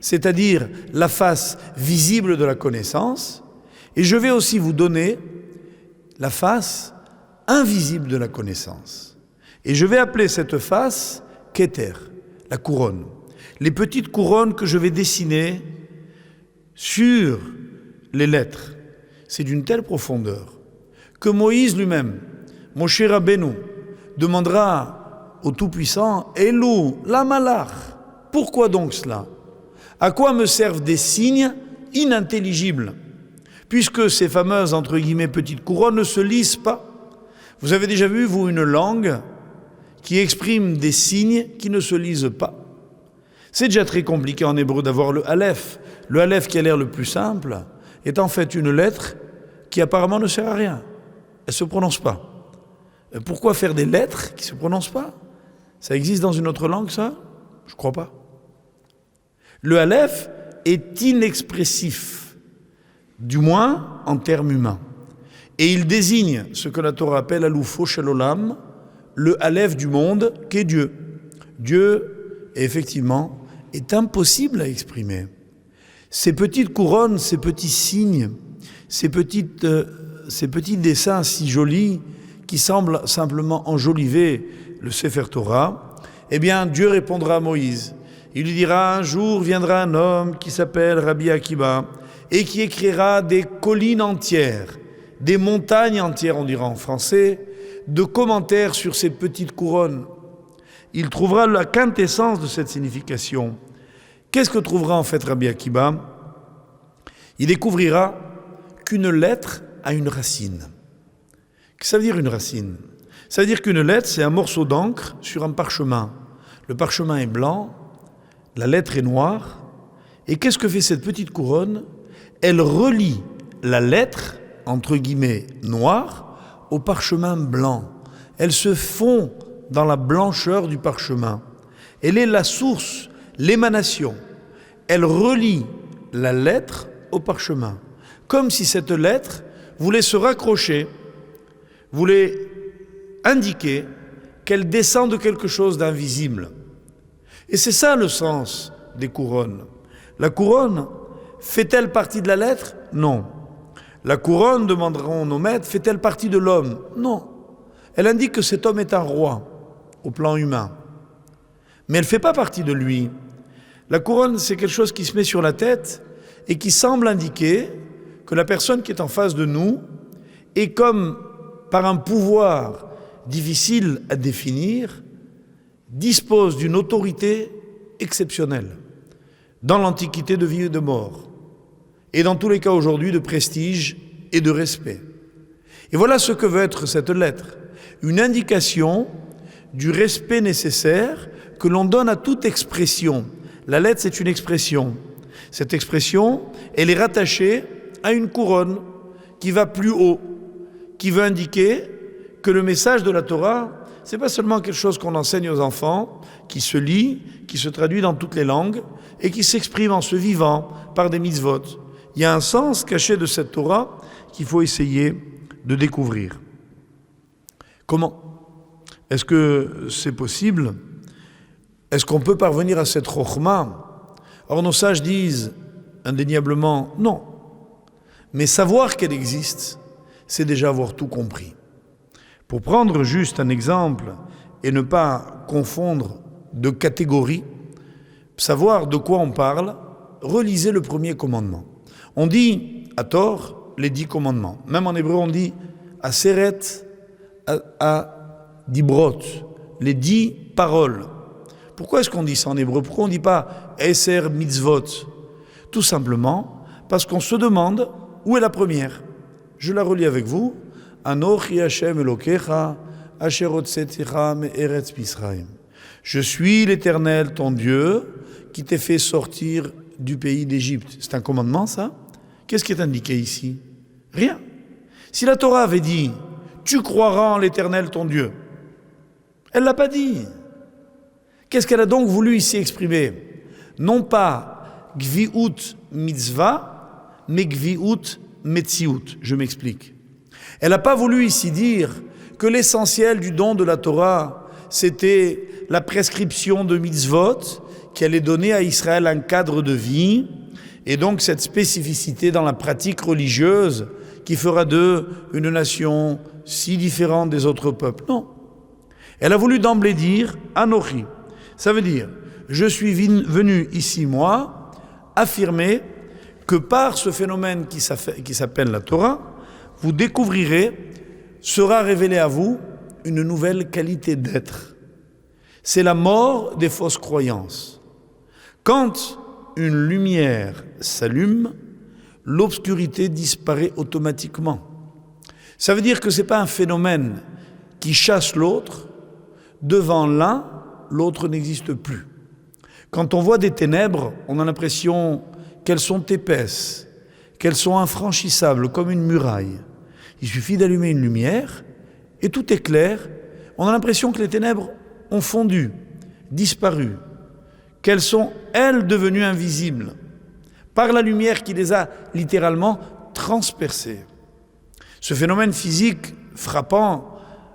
c'est-à-dire la face visible de la connaissance, et je vais aussi vous donner la face invisible de la connaissance. Et je vais appeler cette face Keter, la couronne. Les petites couronnes que je vais dessiner sur les lettres, c'est d'une telle profondeur que Moïse lui-même, Moshe Rabbeinu, demandera au Tout-Puissant, Elou, la malach, pourquoi donc cela? À quoi me servent des signes inintelligibles, puisque ces fameuses, entre guillemets, petites couronnes ne se lisent pas? Vous avez déjà vu, vous, une langue qui exprime des signes qui ne se lisent pas? C'est déjà très compliqué en hébreu d'avoir le Aleph. Le Aleph qui a l'air le plus simple est en fait une lettre qui apparemment ne sert à rien. Elle ne se prononce pas. Pourquoi faire des lettres qui ne se prononcent pas? Ça existe dans une autre langue, ça? Je ne crois pas. Le Aleph est inexpressif, du moins en termes humains. Et il désigne ce que la Torah appelle Aloufo Shel Olam, le Aleph du monde, qu'est Dieu. Dieu, effectivement, est impossible à exprimer. Ces petites couronnes, ces petits signes, ces petits dessins si jolis qui semblent simplement enjoliver le Sefer Torah, eh bien Dieu répondra à Moïse. Il lui dira, un jour viendra un homme qui s'appelle Rabbi Akiba et qui écrira des collines entières, des montagnes entières, on dira en français, de commentaires sur ces petites couronnes. Il trouvera la quintessence de cette signification. Qu'est-ce que trouvera en fait Rabbi Akiba? Il découvrira qu'une lettre a une racine. Qu'est-ce que ça veut dire une racine? Ça veut dire qu'une lettre, c'est un morceau d'encre sur un parchemin. Le parchemin est blanc, la lettre est noire. Et qu'est-ce que fait cette petite couronne? Elle relie la lettre, entre guillemets, noire, au parchemin blanc. Elle se fond dans la blancheur du parchemin. Elle est la source, l'émanation. Elle relie la lettre au parchemin. Comme si cette lettre voulait se raccrocher, voulait indiquer qu'elle descend de quelque chose d'invisible. Et c'est ça le sens des couronnes. La couronne, fait-elle partie de la lettre? Non. La couronne, demanderont nos maîtres, fait-elle partie de l'homme? Non. Elle indique que cet homme est un roi, au plan humain. Mais elle ne fait pas partie de lui. La couronne, c'est quelque chose qui se met sur la tête et qui semble indiquer que la personne qui est en face de nous est comme par un pouvoir difficile à définir, dispose d'une autorité exceptionnelle dans l'Antiquité de vie et de mort, et dans tous les cas aujourd'hui de prestige et de respect. Et voilà ce que veut être cette lettre, une indication du respect nécessaire que l'on donne à toute expression. La lettre, c'est une expression. Cette expression, elle est rattachée à une couronne qui va plus haut, qui veut indiquer que le message de la Torah, ce n'est pas seulement quelque chose qu'on enseigne aux enfants, qui se lit, qui se traduit dans toutes les langues et qui s'exprime en se vivant par des mitzvot. Il y a un sens caché de cette Torah qu'il faut essayer de découvrir. Comment? Est-ce que c'est possible? Est-ce qu'on peut parvenir à cette chokhma? Or, nos sages disent indéniablement non. Mais savoir qu'elle existe, c'est déjà avoir tout compris. Pour prendre juste un exemple et ne pas confondre de catégories, savoir de quoi on parle, relisez le premier commandement. On dit, à tort, les 10 commandements. Même en hébreu, on dit Aseret Dibrot, les 10 paroles. Pourquoi est-ce qu'on dit ça en hébreu? Pourquoi on ne dit pas Eser Mitzvot? Tout simplement parce qu'on se demande où est la première. Je la relis avec vous. Anochi Hashem Elokecha, Asher Hotzetzecha me'eretz Misraim. Je suis l'Éternel, ton Dieu, qui t'ai fait sortir du pays d'Égypte. C'est un commandement, ça? Qu'est-ce qui est indiqué ici? Rien. Si la Torah avait dit « Tu croiras en l'Éternel, ton Dieu », elle ne l'a pas dit. Qu'est-ce qu'elle a donc voulu ici exprimer? Non pas « Gviut mitzvah », mais « Gviut metziut ». Je m'explique. Elle n'a pas voulu ici dire que l'essentiel du don de la Torah, c'était la prescription de mitzvot qui allait donner à Israël un cadre de vie et donc cette spécificité dans la pratique religieuse qui fera d'eux une nation si différente des autres peuples. Non. Elle a voulu d'emblée dire « Anochi ». Ça veut dire « Je suis venu ici, moi, affirmer que par ce phénomène qui s'appelle la Torah, vous découvrirez, sera révélée à vous une nouvelle qualité d'être. C'est la mort des fausses croyances. Quand une lumière s'allume, l'obscurité disparaît automatiquement. Ça veut dire que ce n'est pas un phénomène qui chasse l'autre. Devant l'un, l'autre n'existe plus. Quand on voit des ténèbres, on a l'impression qu'elles sont épaisses, qu'elles sont infranchissables comme une muraille. Il suffit d'allumer une lumière et tout est clair. On a l'impression que les ténèbres ont fondu, disparu, qu'elles sont, elles, devenues invisibles par la lumière qui les a littéralement transpercées. Ce phénomène physique frappant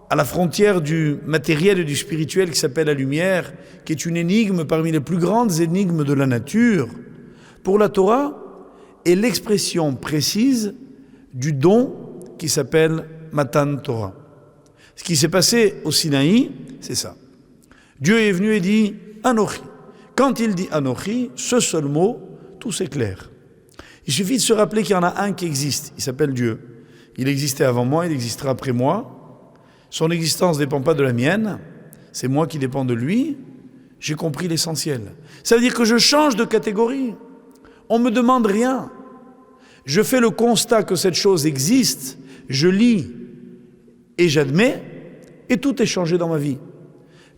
à la frontière du matériel et du spirituel qui s'appelle la lumière, qui est une énigme parmi les plus grandes énigmes de la nature, pour la Torah, est l'expression précise du don qui s'appelle Matan Torah. Ce qui s'est passé au Sinaï, c'est ça. Dieu est venu et dit Anochi. Quand il dit Anochi, ce seul mot, tout s'éclaire. Il suffit de se rappeler qu'il y en a un qui existe, il s'appelle Dieu. Il existait avant moi, il existera après moi. Son existence ne dépend pas de la mienne, c'est moi qui dépends de lui. J'ai compris l'essentiel. Ça veut dire que je change de catégorie. On ne me demande rien. Je fais le constat que cette chose existe, je lis et j'admets, et tout est changé dans ma vie.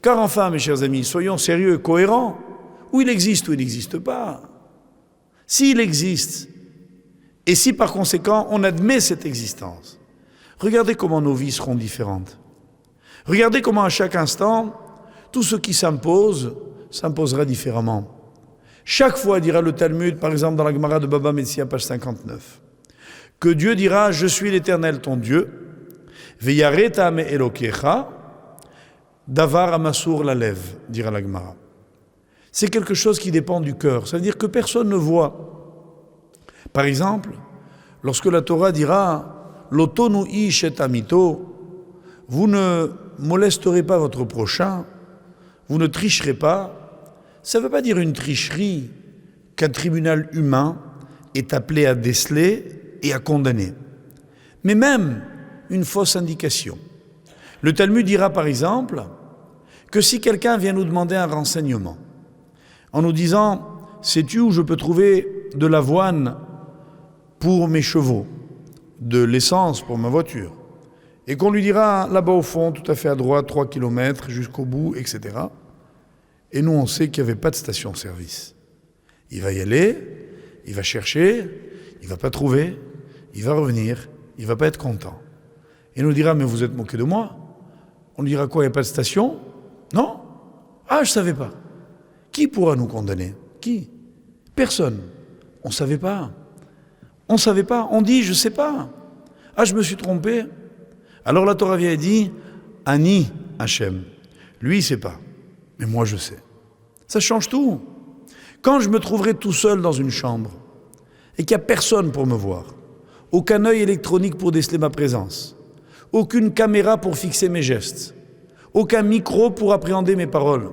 Car enfin, mes chers amis, soyons sérieux et cohérents. Ou il existe ou il n'existe pas. S'il existe, et si par conséquent on admet cette existence, regardez comment nos vies seront différentes. Regardez comment à chaque instant, tout ce qui s'impose, s'imposera différemment. Chaque fois, dira le Talmud, par exemple dans la Gemara de Baba Metzia, page 59, que Dieu dira « Je suis l'Éternel ton Dieu » Veyareta me Elokecha, davar amasur la lève, dira la Gemara. C'est quelque chose qui dépend du cœur. Ça veut dire que personne ne voit. Par exemple, lorsque la Torah dira l'otonu ish et amito, vous ne molesterez pas votre prochain, vous ne tricherez pas, ça ne veut pas dire une tricherie qu'un tribunal humain est appelé à déceler et à condamner, mais même une fausse indication. Le Talmud dira par exemple que si quelqu'un vient nous demander un renseignement en nous disant « sais-tu où je peux trouver de l'avoine pour mes chevaux, de l'essence pour ma voiture ?» et qu'on lui dira là-bas au fond, tout à fait à droite, 3 km jusqu'au bout, etc. Et nous, on sait qu'il n'y avait pas de station-service. Il va y aller, il va chercher, il ne va pas trouver, il va revenir, il ne va pas être content. Et il nous dira « mais vous êtes moqué de moi ?» On lui dira quoi, il n'y a pas de station? Non? Ah, je ne savais pas. Qui pourra nous condamner? Qui? Personne. On ne savait pas. On ne savait pas. On dit, je ne sais pas. Ah, je me suis trompé. Alors la Torah vient et dit, Ani Hachem. Lui, il ne sait pas. Mais moi, je sais. Ça change tout. Quand je me trouverai tout seul dans une chambre et qu'il n'y a personne pour me voir, aucun œil électronique pour déceler ma présence, aucune caméra pour fixer mes gestes, aucun micro pour appréhender mes paroles,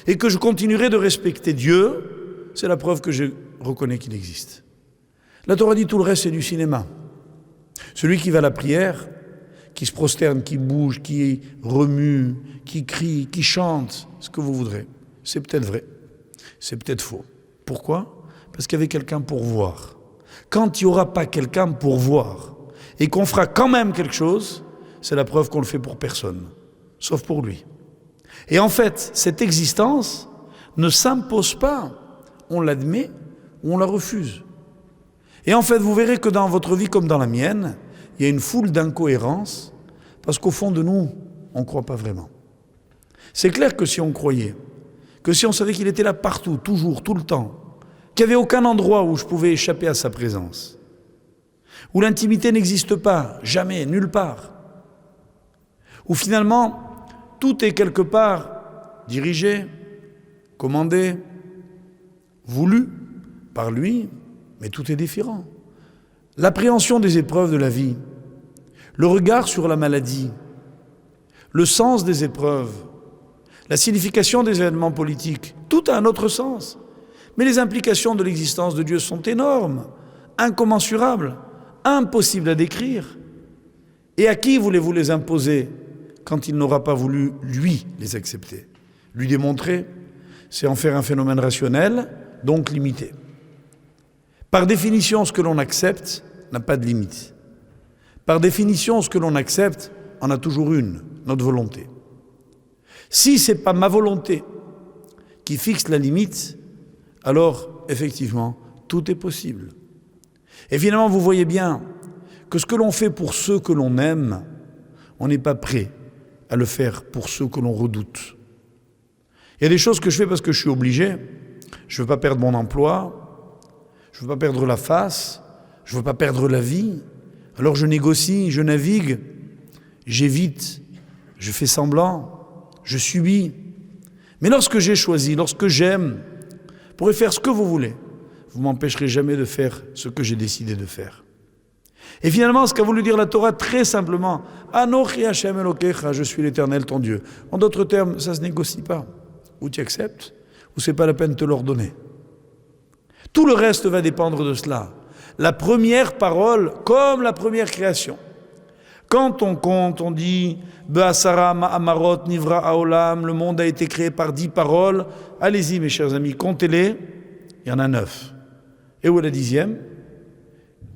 et que je continuerai de respecter Dieu, c'est la preuve que je reconnais qu'il existe. La Torah dit tout le reste, c'est du cinéma. Celui qui va à la prière, qui se prosterne, qui bouge, qui remue, qui crie, qui chante, ce que vous voudrez, c'est peut-être vrai, c'est peut-être faux. Pourquoi? Parce qu'il y avait quelqu'un pour voir. Quand il n'y aura pas quelqu'un pour voir, et qu'on fera quand même quelque chose, c'est la preuve qu'on le fait pour personne, sauf pour lui. Et en fait, cette existence ne s'impose pas. On l'admet ou on la refuse. Et en fait, vous verrez que dans votre vie comme dans la mienne, il y a une foule d'incohérences, parce qu'au fond de nous, on ne croit pas vraiment. C'est clair que si on croyait, que si on savait qu'il était là partout, toujours, tout le temps, qu'il n'y avait aucun endroit où je pouvais échapper à sa présence, où l'intimité n'existe pas, jamais, nulle part, où finalement, tout est quelque part dirigé, commandé, voulu par lui, mais tout est différent. L'appréhension des épreuves de la vie, le regard sur la maladie, le sens des épreuves, la signification des événements politiques, tout a un autre sens. Mais les implications de l'existence de Dieu sont énormes, incommensurables, impossibles à décrire. Et à qui voulez-vous les imposer quand il n'aura pas voulu, lui, les accepter? Lui démontrer, c'est en faire un phénomène rationnel, donc limité. Par définition, ce que l'on accepte n'a pas de limite. Par définition, ce que l'on accepte en a toujours une, notre volonté. Si ce n'est pas ma volonté qui fixe la limite, alors, effectivement, tout est possible. Et finalement, vous voyez bien que ce que l'on fait pour ceux que l'on aime, on n'est pas prêt à le faire pour ceux que l'on redoute. Il y a des choses que je fais parce que je suis obligé. Je ne veux pas perdre mon emploi, je ne veux pas perdre la face, je ne veux pas perdre la vie. Alors je négocie, je navigue, j'évite, je fais semblant, je subis. Mais lorsque j'ai choisi, lorsque j'aime, vous pourrez faire ce que vous voulez. Vous ne m'empêcherez jamais de faire ce que j'ai décidé de faire. Et finalement, ce qu'a voulu dire la Torah très simplement, Anochi Hashem Elokecha, je suis l'Éternel ton Dieu. En d'autres termes, ça ne se négocie pas. Ou tu acceptes, ou ce n'est pas la peine de te l'ordonner. Tout le reste va dépendre de cela. La première parole, comme la première création. Quand on compte, on dit Be'asara ma'amarot nivra haolam, le monde a été créé par 10 paroles. Allez-y, mes chers amis, comptez-les. Il y en a 9. Et où est la 10e?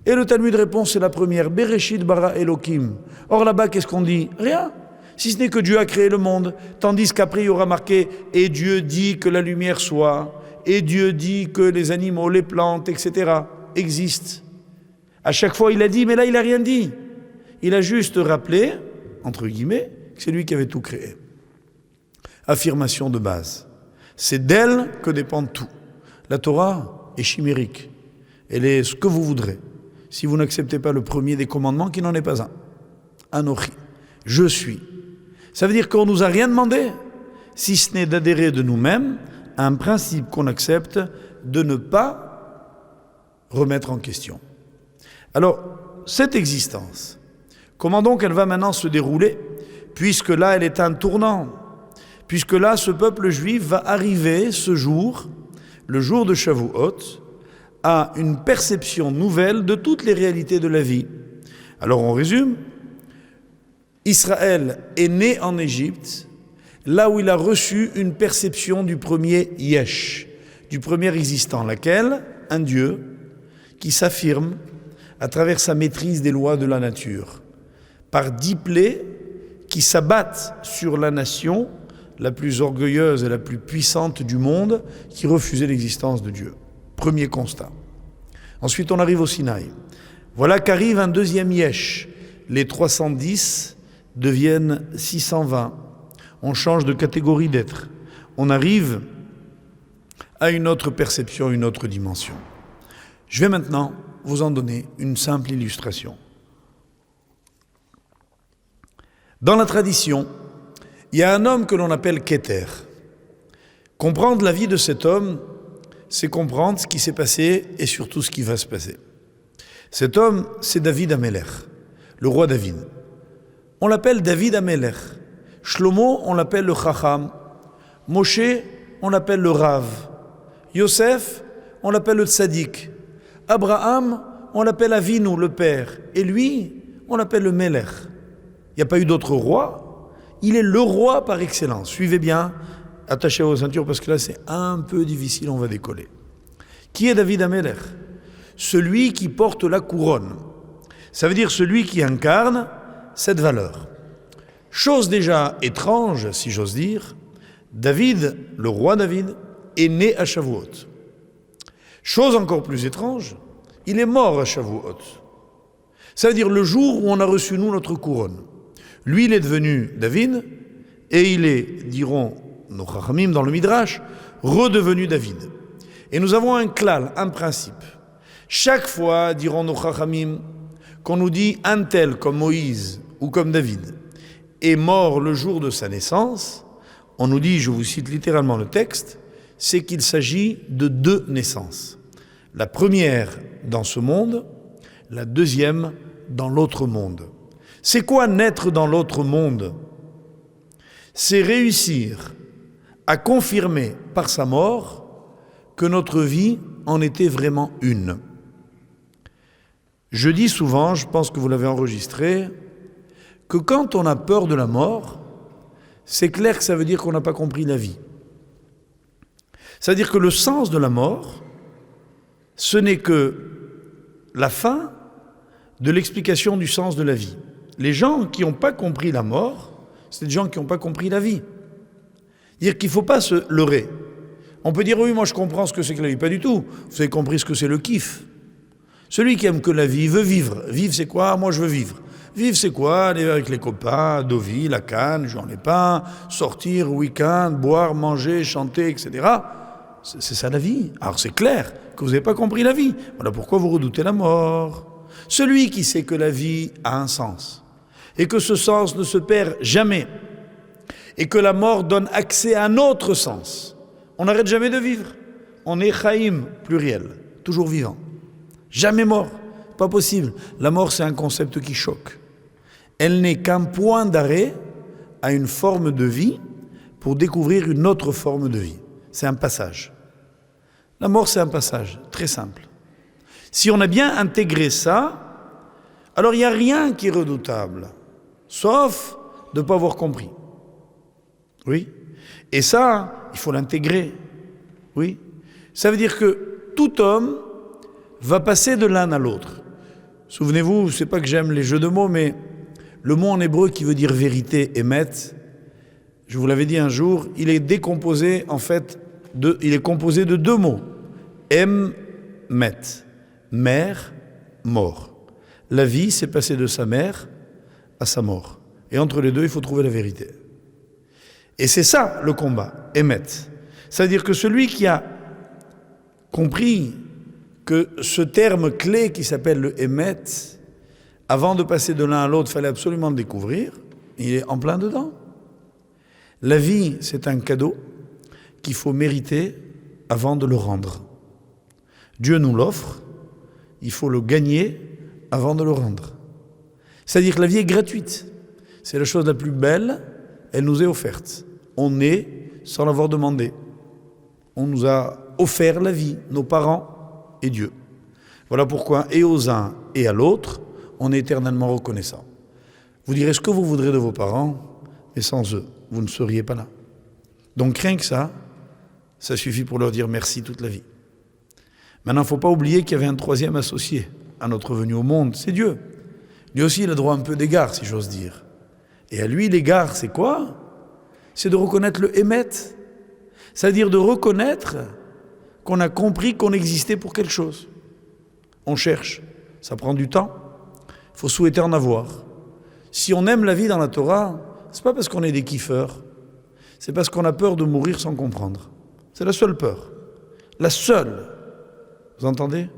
Et le Talmud répond, c'est la première. Bereshit bara Elokim. Or là-bas, qu'est-ce qu'on dit? Rien. Si ce n'est que Dieu a créé le monde. Tandis qu'après, il y aura marqué et Dieu dit que la lumière soit. Et Dieu dit que les animaux, les plantes, etc. existent. À chaque fois, il a dit, mais là, il n'a rien dit. Il a juste rappelé, entre guillemets, que c'est lui qui avait tout créé. Affirmation de base. C'est d'elle que dépend tout. La Torah est chimérique. Elle est ce que vous voudrez. Si vous n'acceptez pas le premier des commandements, qui n'en est pas un. Anochi. Je suis. Ça veut dire qu'on ne nous a rien demandé, si ce n'est d'adhérer de nous-mêmes à un principe qu'on accepte de ne pas remettre en question. Alors, cette existence, comment donc elle va maintenant se dérouler, puisque là, elle est un tournant, puisque là, ce peuple juif va arriver ce jour, le jour de Shavuot, à une perception nouvelle de toutes les réalités de la vie. Alors on résume, Israël est né en Égypte, là où il a reçu une perception du premier Yesh, du premier existant, laquelle un Dieu qui s'affirme à travers sa maîtrise des lois de la nature, par 10 plaies qui s'abattent sur la nation la plus orgueilleuse et la plus puissante du monde, qui refusait l'existence de Dieu. Premier constat. Ensuite, on arrive au Sinaï. Voilà qu'arrive un deuxième Yesh. Les 310 deviennent 620. On change de catégorie d'être. On arrive à une autre perception, une autre dimension. Je vais maintenant vous en donner une simple illustration. Dans la tradition, il y a un homme que l'on appelle Keter. Comprendre la vie de cet homme, c'est comprendre ce qui s'est passé et surtout ce qui va se passer. Cet homme, c'est David Amelech, le roi David. On l'appelle David Amelech. Shlomo, on l'appelle le Chacham. Moshe, on l'appelle le Rav. Yosef, on l'appelle le Tzadik. Abraham, on l'appelle Avinu, le père. Et lui, on l'appelle le Melech. Il n'y a pas eu d'autre roi. Il est le roi par excellence. Suivez bien, attachez vos ceintures parce que là c'est un peu difficile, on va décoller. Qui est David Amelech? Celui qui porte la couronne. Ça veut dire celui qui incarne cette valeur. Chose déjà étrange, si j'ose dire, David, le roi David, est né à Shavuot. Chose encore plus étrange, il est mort à Shavuot. Ça veut dire le jour où on a reçu nous notre couronne. Lui, il est devenu David, et il est, diront nos chachamim dans le Midrash, redevenu David. Et nous avons un klal, un principe. Chaque fois, diront nos chachamim, qu'on nous dit un tel comme Moïse ou comme David est mort le jour de sa naissance, on nous dit, je vous cite littéralement le texte, c'est qu'il s'agit de 2 naissances. La première dans ce monde, la deuxième dans l'autre monde. C'est quoi naître dans l'autre monde? C'est réussir à confirmer par sa mort que notre vie en était vraiment une. Je dis souvent, je pense que vous l'avez enregistré, que quand on a peur de la mort, c'est clair que ça veut dire qu'on n'a pas compris la vie. C'est-à-dire que le sens de la mort, ce n'est que la fin de l'explication du sens de la vie. Les gens qui n'ont pas compris la mort, c'est des gens qui n'ont pas compris la vie. Dire qu'il ne faut pas se leurrer. On peut dire, oui, moi je comprends ce que c'est que la vie. Pas du tout. Vous avez compris ce que c'est le kiff. Celui qui aime que la vie veut vivre. Vivre, c'est quoi? Moi, je veux vivre. Vivre, c'est quoi? Aller avec les copains, Deauville, la Cannes, jouer en épin, sortir, week-end, boire, manger, chanter, etc. C'est ça la vie. Alors c'est clair que vous n'avez pas compris la vie. Voilà pourquoi vous redoutez la mort. Celui qui sait que la vie a un sens, et que ce sens ne se perd jamais, et que la mort donne accès à un autre sens. On n'arrête jamais de vivre. On est chaim, pluriel, toujours vivant. Jamais mort. Pas possible. La mort, c'est un concept qui choque. Elle n'est qu'un point d'arrêt à une forme de vie pour découvrir une autre forme de vie. C'est un passage. La mort, c'est un passage, très simple. Si on a bien intégré ça, alors il n'y a rien qui est redoutable, sauf de ne pas avoir compris. Oui. Et ça, il faut l'intégrer. Oui. Ça veut dire que tout homme va passer de l'un à l'autre. Souvenez-vous, c'est pas que j'aime les jeux de mots, mais le mot en hébreu qui veut dire vérité, émet, je vous l'avais dit un jour, il est décomposé en fait, il est composé de 2 mots. Met, mère, mort. La vie, c'est passer de sa mère à sa mort. Et entre les deux, il faut trouver la vérité. Et c'est ça le combat, émet. C'est-à-dire que celui qui a compris que ce terme clé qui s'appelle le émet, avant de passer de l'un à l'autre, il fallait absolument le découvrir, il est en plein dedans. La vie, c'est un cadeau qu'il faut mériter avant de le rendre. Dieu nous l'offre, il faut le gagner avant de le rendre. C'est-à-dire que la vie est gratuite. C'est la chose la plus belle, elle nous est offerte. On naît sans l'avoir demandé. On nous a offert la vie, nos parents et Dieu. Voilà pourquoi, et aux uns et à l'autre, on est éternellement reconnaissant. Vous direz ce que vous voudrez de vos parents, mais sans eux, vous ne seriez pas là. Donc rien que ça suffit pour leur dire merci toute la vie. Maintenant, il ne faut pas oublier qu'il y avait un troisième associé à notre venue au monde, c'est Dieu. Lui aussi, il a droit un peu d'égard, si j'ose dire. Et à lui, l'égard, c'est quoi? C'est de reconnaître le émet, c'est-à-dire de reconnaître qu'on a compris qu'on existait pour quelque chose. On cherche, ça prend du temps, il faut souhaiter en avoir. Si on aime la vie dans la Torah, c'est pas parce qu'on est des kiffeurs, c'est parce qu'on a peur de mourir sans comprendre. C'est la seule peur. La seule. Vous entendez?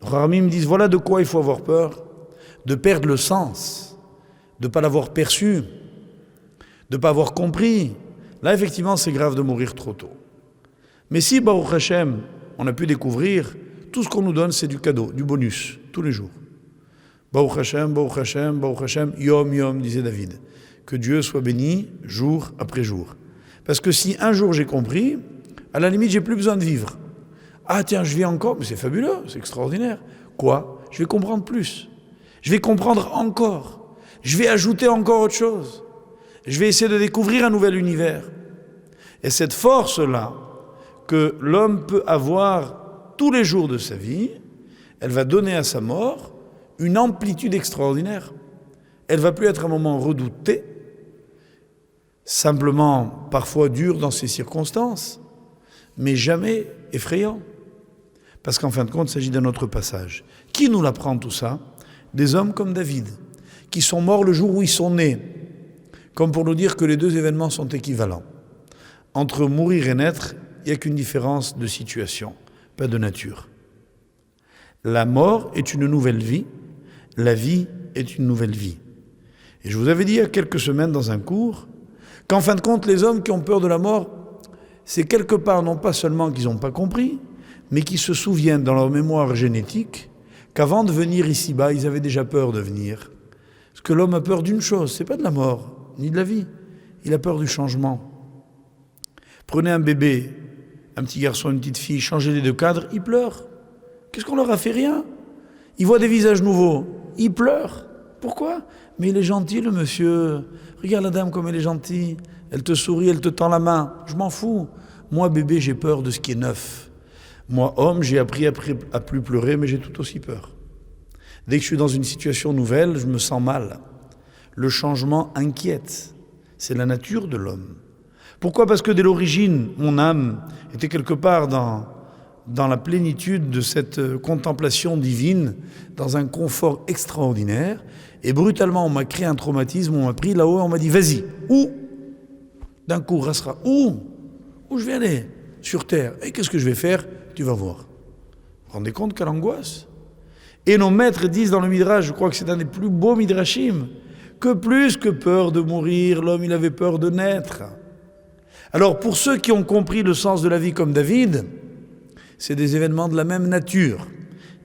Les Chachamim me disent, voilà de quoi il faut avoir peur. De perdre le sens, de ne pas l'avoir perçu, de ne pas avoir compris. Là, effectivement, c'est grave de mourir trop tôt. Mais si, Baruch Hashem, on a pu découvrir, tout ce qu'on nous donne, c'est du cadeau, du bonus, tous les jours. Baruch Hashem, Baruch Hashem, Baruch Hashem, Yom Yom, disait David. Que Dieu soit béni jour après jour. Parce que si un jour j'ai compris, à la limite, j'ai plus besoin de vivre. Ah tiens, je vis encore, mais c'est fabuleux, c'est extraordinaire. Quoi? Je vais comprendre plus. Je vais comprendre encore. Je vais ajouter encore autre chose. Je vais essayer de découvrir un nouvel univers. Et cette force-là que l'homme peut avoir tous les jours de sa vie, elle va donner à sa mort une amplitude extraordinaire. Elle ne va plus être un moment redouté, simplement parfois dur dans ses circonstances, mais jamais effrayant. Parce qu'en fin de compte, il s'agit d'un autre passage. Qui nous l'apprend tout ça? Des hommes comme David, qui sont morts le jour où ils sont nés, comme pour nous dire que les deux événements sont équivalents. Entre mourir et naître, il n'y a qu'une différence de situation, pas de nature. La mort est une nouvelle vie, la vie est une nouvelle vie. Et je vous avais dit il y a quelques semaines dans un cours qu'en fin de compte, les hommes qui ont peur de la mort, c'est quelque part non pas seulement qu'ils n'ont pas compris, mais qu'ils se souviennent dans leur mémoire génétique qu'avant de venir ici-bas, ils avaient déjà peur de venir. Parce que l'homme a peur d'une chose, c'est pas de la mort, ni de la vie. Il a peur du changement. Prenez un bébé, un petit garçon, une petite fille, changez-les de cadre, ils pleurent. Qu'est-ce qu'on leur a fait? Rien. Ils voient des visages nouveaux, ils pleurent. Pourquoi? Mais il est gentil, le monsieur. Regarde la dame comme elle est gentille. Elle te sourit, elle te tend la main. Je m'en fous. Moi, bébé, j'ai peur de ce qui est neuf. Moi, homme, j'ai appris à plus pleurer, mais j'ai tout aussi peur. Dès que je suis dans une situation nouvelle, je me sens mal. Le changement inquiète. C'est la nature de l'homme. Pourquoi? Parce que dès l'origine, mon âme était quelque part dans la plénitude de cette contemplation divine, dans un confort extraordinaire. Et brutalement, on m'a créé un traumatisme, on m'a pris là-haut, on m'a dit, vas-y, où? D'un coup, Rassera, où je vais aller? Sur terre. Et qu'est-ce que je vais faire? Tu vas voir. Vous vous rendez compte quelle angoisse? Et nos maîtres disent dans le Midrash, je crois que c'est un des plus beaux Midrashim, que plus que peur de mourir, l'homme il avait peur de naître. Alors pour ceux qui ont compris le sens de la vie comme David, c'est des événements de la même nature.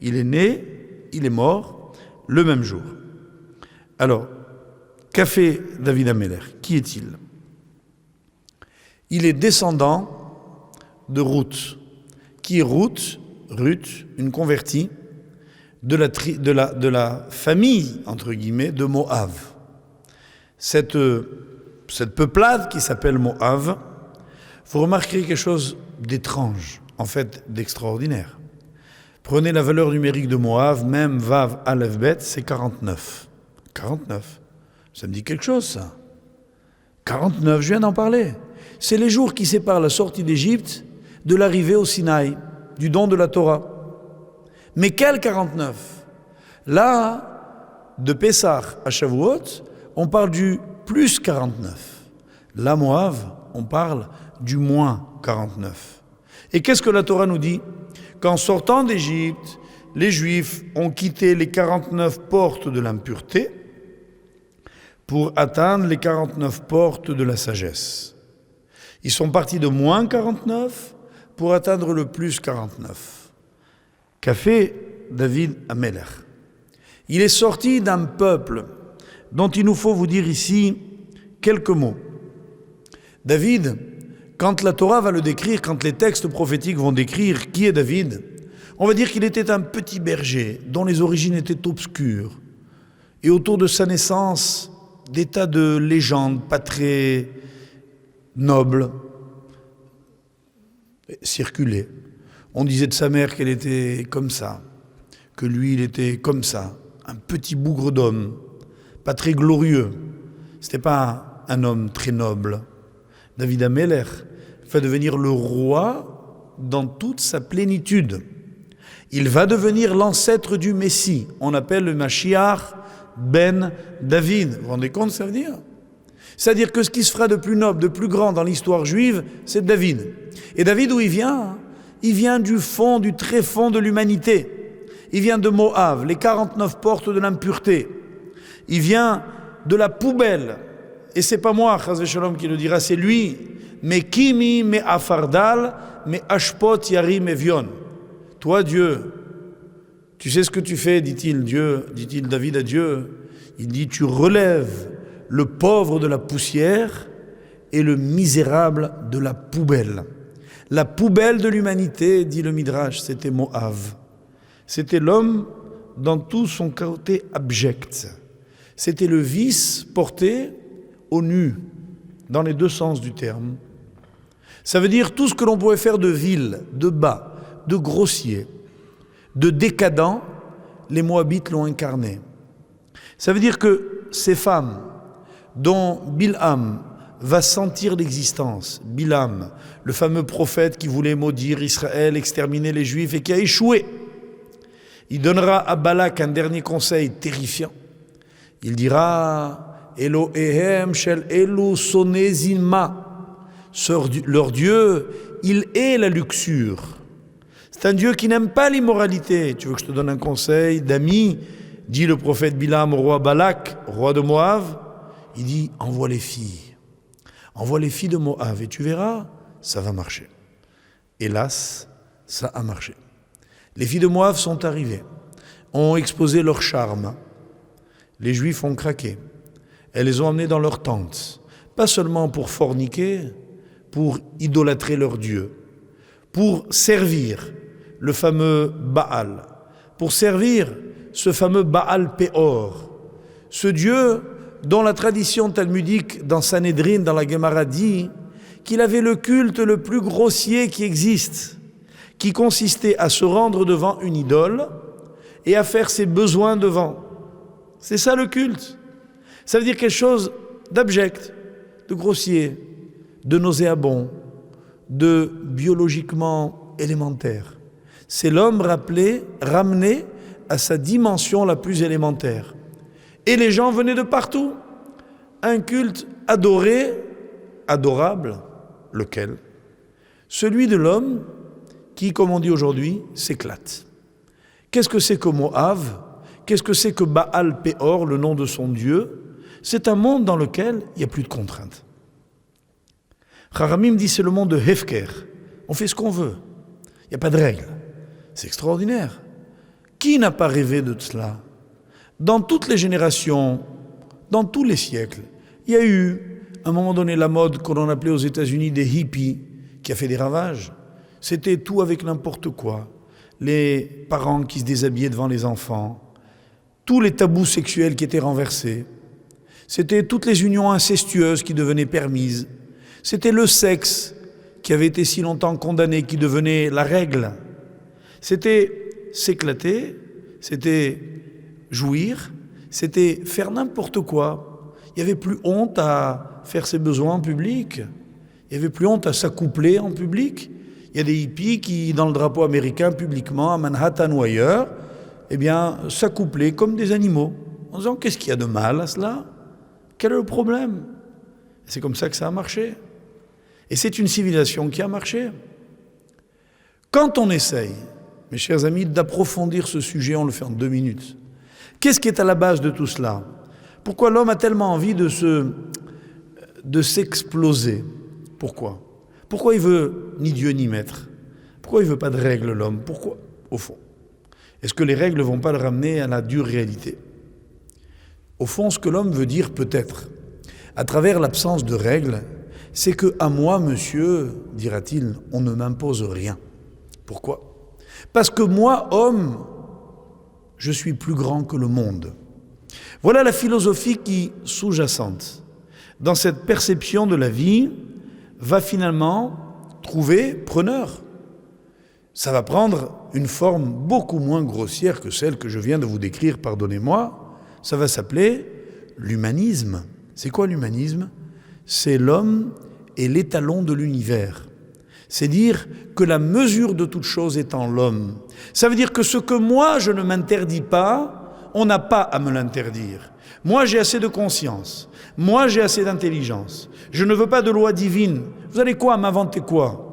Il est né, il est mort, le même jour. Alors, qu'a fait David Améler? Qui est-il? Il est descendant de Ruth. Qui est Ruth? Ruth, une convertie de la famille, entre guillemets, de Moab. Cette peuplade qui s'appelle Moab, vous remarquerez quelque chose d'étrange, en fait d'extraordinaire. Prenez la valeur numérique de Moab, même Vav Aleph Bet, c'est 49. 49. Ça me dit quelque chose, ça. 49, je viens d'en parler. C'est les jours qui séparent la sortie d'Égypte de l'arrivée au Sinaï, du don de la Torah. Mais quel 49? Là, de Pessah à Shavuot, on parle du plus 49. Là, Moab, on parle du moins 49. Et qu'est-ce que la Torah nous dit? Qu'en sortant d'Égypte, les Juifs ont quitté les 49 portes de l'impureté pour atteindre les 49 portes de la sagesse. Ils sont partis de moins 49 pour atteindre le plus 49. Qu'a fait David Améler? Il est sorti d'un peuple dont il nous faut vous dire ici quelques mots. David, quand la Torah va le décrire, quand les textes prophétiques vont décrire qui est David, on va dire qu'il était un petit berger dont les origines étaient obscures. Et autour de sa naissance, des tas de légendes pas très nobles circulaient. On disait de sa mère qu'elle était comme ça, que lui il était comme ça, un petit bougre d'homme, pas très glorieux. C'était pas un homme très noble. David Ameler va devenir le roi dans toute sa plénitude. Il va devenir l'ancêtre du Messie. On appelle le Mashiach ben David. Vous vous rendez compte ce que ça veut dire? C'est-à-dire que ce qui se fera de plus noble, de plus grand dans l'histoire juive, c'est David. Et David, où il vient? Il vient du fond, du très fond de l'humanité. Il vient de Moab, les 49 portes de l'impureté. Il vient de la poubelle. Et c'est pas moi, Chas v'Shalom, qui le dira, c'est lui. Mais kimi me afardal, me ashpot yarim evion. Toi, Dieu, tu sais ce que tu fais, dit-il David à Dieu. Il dit, tu relèves le pauvre de la poussière et le misérable de la poubelle. La poubelle de l'humanité, dit le Midrash, c'était Moab. C'était l'homme dans tout son côté abject. C'était le vice porté au nu, dans les deux sens du terme. Ça veut dire tout ce que l'on pouvait faire de vil, de bas, de grossier, de décadent, les Moabites l'ont incarné. Ça veut dire que ces femmes dont Bilham va sentir l'existence, Bilham, le fameux prophète qui voulait maudire Israël, exterminer les Juifs et qui a échoué, il donnera à Balak un dernier conseil terrifiant. Il dira Elohehem shel elu sonezima. Leur Dieu, il est la luxure. C'est un Dieu qui n'aime pas l'immoralité. Tu veux que je te donne un conseil d'ami? Dit le prophète Bilam au roi Balak, roi de Moab. Il dit, envoie les filles. Envoie les filles de Moab et tu verras, ça va marcher. Hélas, ça a marché. Les filles de Moab sont arrivées, ont exposé leur charme. Les Juifs ont craqué. Elles les ont emmenées dans leur tente. Pas seulement pour forniquer, pour idolâtrer leur Dieu, pour servir le fameux Baal, pour servir ce fameux Baal Péor, ce Dieu dont la tradition talmudique dans Sanhédrin, dans la Gemara dit qu'il avait le culte le plus grossier qui existe, qui consistait à se rendre devant une idole et à faire ses besoins devant. C'est ça le culte. Ça veut dire quelque chose d'abject, de grossier, de nauséabond, de biologiquement élémentaire. C'est l'homme ramené à sa dimension la plus élémentaire. Et les gens venaient de partout. Un culte adoré, adorable, lequel? Celui de l'homme qui, comme on dit aujourd'hui, s'éclate. Qu'est-ce que c'est que Moab? Qu'est-ce que c'est que Baal Péor, le nom de son Dieu? C'est un monde dans lequel il n'y a plus de contraintes. Chachamim dit c'est le monde de Hefker. On fait ce qu'on veut. Il n'y a pas de règles. C'est extraordinaire. Qui n'a pas rêvé de cela? Dans toutes les générations, dans tous les siècles, il y a eu, à un moment donné, la mode qu'on appelait aux États-Unis des hippies, qui a fait des ravages. C'était tout avec n'importe quoi. Les parents qui se déshabillaient devant les enfants, tous les tabous sexuels qui étaient renversés. C'était toutes les unions incestueuses qui devenaient permises. C'était le sexe qui avait été si longtemps condamné, qui devenait la règle. C'était s'éclater, c'était jouir, c'était faire n'importe quoi. Il n'y avait plus honte à faire ses besoins en public. Il n'y avait plus honte à s'accoupler en public. Il y a des hippies qui, dans le drapeau américain, publiquement, à Manhattan ou ailleurs, s'accoupler comme des animaux, en disant qu'est-ce qu'il y a de mal à cela? Quel est le problème? Et c'est comme ça que ça a marché. Et c'est une civilisation qui a marché. Quand on essaye, mes chers amis, d'approfondir ce sujet, on le fait en 2 minutes. Qu'est-ce qui est à la base de tout cela? Pourquoi l'homme a tellement envie de s'exploser? Pourquoi? Pourquoi il veut ni Dieu ni maître? Pourquoi il ne veut pas de règles, l'homme? Pourquoi, au fond? Est-ce que les règles ne vont pas le ramener à la dure réalité? Au fond, ce que l'homme veut dire peut-être, à travers l'absence de règles, c'est que à moi, monsieur, dira-t-il, on ne m'impose rien. Pourquoi? Parce que moi, homme, je suis plus grand que le monde. Voilà la philosophie qui, sous-jacente, dans cette perception de la vie, va finalement trouver preneur. Ça va prendre une forme beaucoup moins grossière que celle que je viens de vous décrire, pardonnez-moi. Ça va s'appeler l'humanisme. C'est quoi l'humanisme? C'est l'homme est l'étalon de l'univers. C'est dire que la mesure de toute chose est en l'homme. Ça veut dire que ce que moi je ne m'interdis pas, on n'a pas à me l'interdire. Moi j'ai assez de conscience, moi j'ai assez d'intelligence. Je ne veux pas de loi divine. Vous allez quoi? M'inventer quoi?